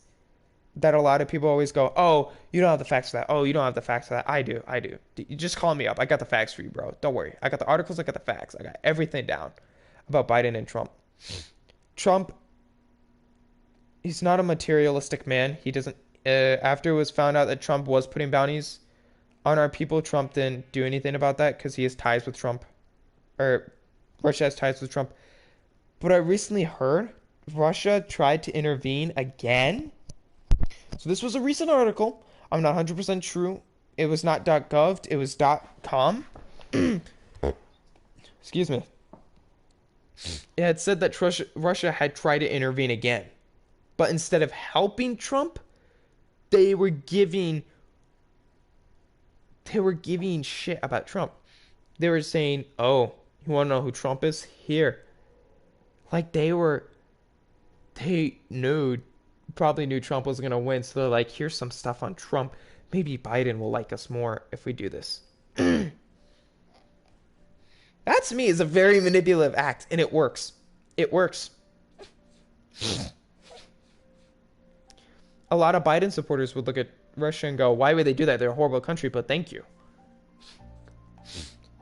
that a lot of people always go, "Oh, you don't have the facts for that. Oh, you don't have the facts for that. I do. I do. You just call me up. I got the facts for you, bro. Don't worry. I got the articles. I got the facts. I got everything down about Biden and Trump. Trump, he's not a materialistic man. He doesn't. After it was found out that Trump was putting bounties on our people, Trump didn't do anything about that because he has ties with Trump, or Russia has ties with Trump. But I recently heard Russia tried to intervene again. So this was a recent article. I'm not 100% true. It was not .gov, it was .com. Excuse me. It had said that Russia had tried to intervene again. But instead of helping Trump, they were giving shit about Trump. They were saying, "Oh, you want to know who Trump is? Here." Like they knew probably knew Trump was gonna win, so they're like, "Here's some stuff on Trump. Maybe Biden will like us more if we do this." That to me is a very manipulative act, and it works. It works. A lot of Biden supporters would look at Russia and go, "Why would they do that? They're a horrible country, but thank you."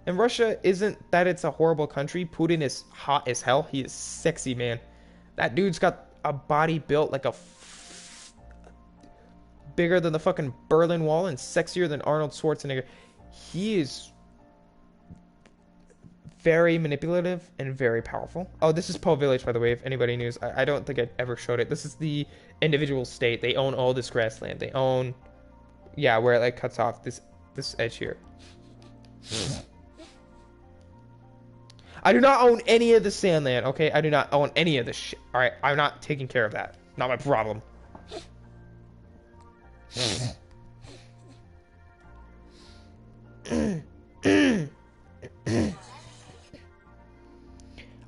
And Russia isn't that it's a horrible country. Putin is hot as hell. He is sexy, man. That dude's got a body built like bigger than the fucking Berlin Wall and sexier than Arnold Schwarzenegger. He is very manipulative and very powerful. Oh, this is Poe Village, by the way, if anybody knows. I don't think I ever showed it. This is the individual state. They own all this grassland. They own, yeah, where it like cuts off this edge here. I do not own any of the sand land, okay? I do not own any of this shit. Alright, I'm not taking care of that. Not my problem.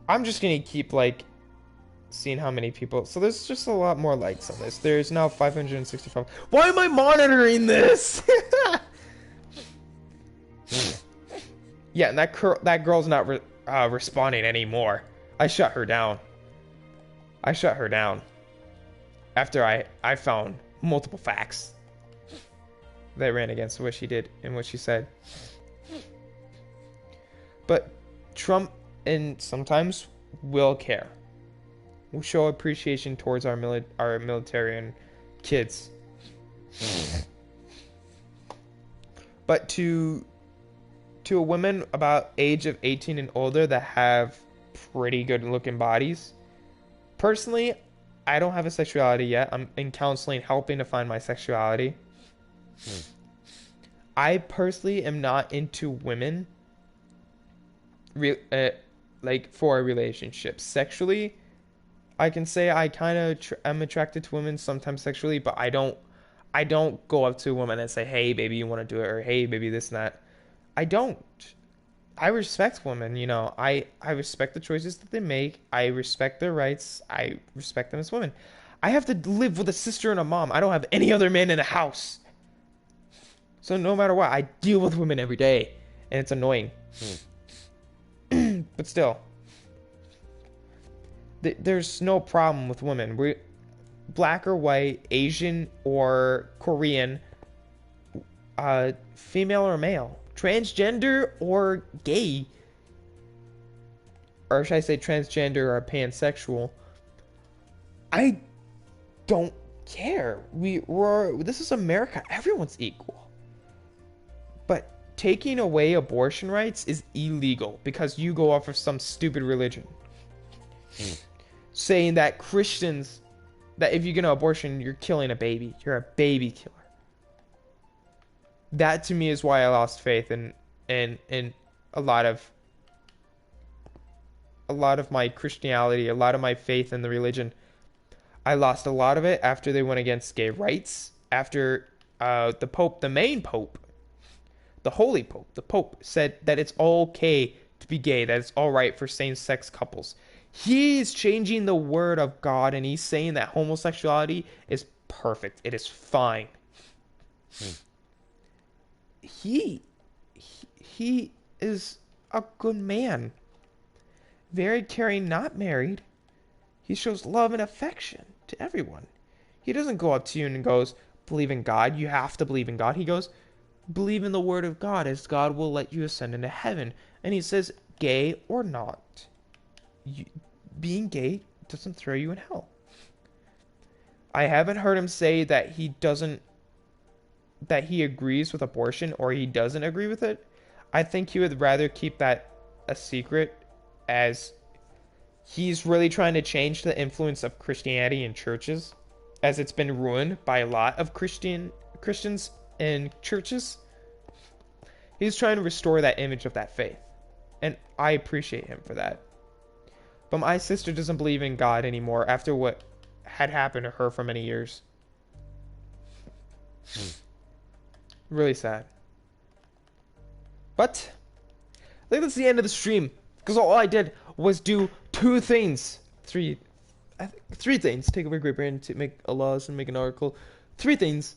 I'm just gonna keep, like, seeing how many people... So there's just a lot more likes on this. There's now 565... Why am I monitoring this? Yeah, and that girl's not responding anymore. I shut her down. I shut her down. After I found multiple facts that ran against what she did and what she said. But Trump and sometimes will care. We'll show appreciation towards our military and kids. But to a woman about age of 18 and older that have pretty good looking bodies, personally, I don't have a sexuality yet. I'm in counseling helping to find my sexuality. I personally am not into women like for a relationship. Sexually, I can say I kind of am attracted to women sometimes sexually, but I don't go up to a woman and say, "Hey baby, you want to do it?" or "Hey baby, this and that." I don't. I respect women, you know. I respect the choices that they make. I respect their rights. I respect them as women. I have to live with a sister and a mom. I don't have any other man in the house. So no matter what, I deal with women every day, and it's annoying. But still, there's no problem with women. We, black or white, Asian or Korean, female or male, transgender or gay, or should I say transgender or pansexual. I don't care. This is America. Everyone's equal. But taking away abortion rights is illegal because you go off of some stupid religion. Saying that Christians, that if you get an abortion, you're killing a baby. You're a baby killer. That to me is why I lost faith in a lot of my Christianity, a lot of my faith in the religion. I lost a lot of it after they went against gay rights. After the Pope, the main Pope, the Holy Pope, the Pope said that it's okay to be gay, that it's all right for same-sex couples. He's changing the word of God, and he's saying that homosexuality is perfect. It is fine. he is a good man, very caring, not married. He shows love and affection to everyone. He doesn't go up to you and goes, believe in God. You have to believe in God. He goes, believe in the word of God as God will let you ascend into heaven. And he says, gay or not, you, being gay doesn't throw you in hell. I haven't heard him say that he agrees with abortion or he doesn't agree with it. I think he would rather keep that a secret as he's really trying to change the influence of Christianity in churches as it's been ruined by a lot of Christians in churches. He's trying to restore that image of that faith. And I appreciate him for that. But my sister doesn't believe in God anymore after what had happened to her for many years. Really sad. But I think that's the end of the stream because all I did was do two things, three things. Take over Great Britain to make a laws and make an article. Three things,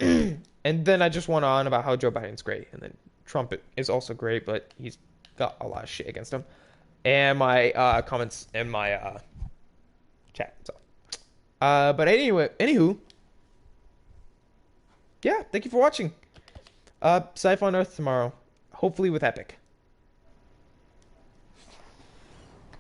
and then I just went on about how Joe Biden's great, and then Trump is also great, but he's got a lot of shit against him. And my comments in my chat. So, but anyway, anywho, yeah, thank you for watching. Siyfon Earth tomorrow, hopefully with Epic.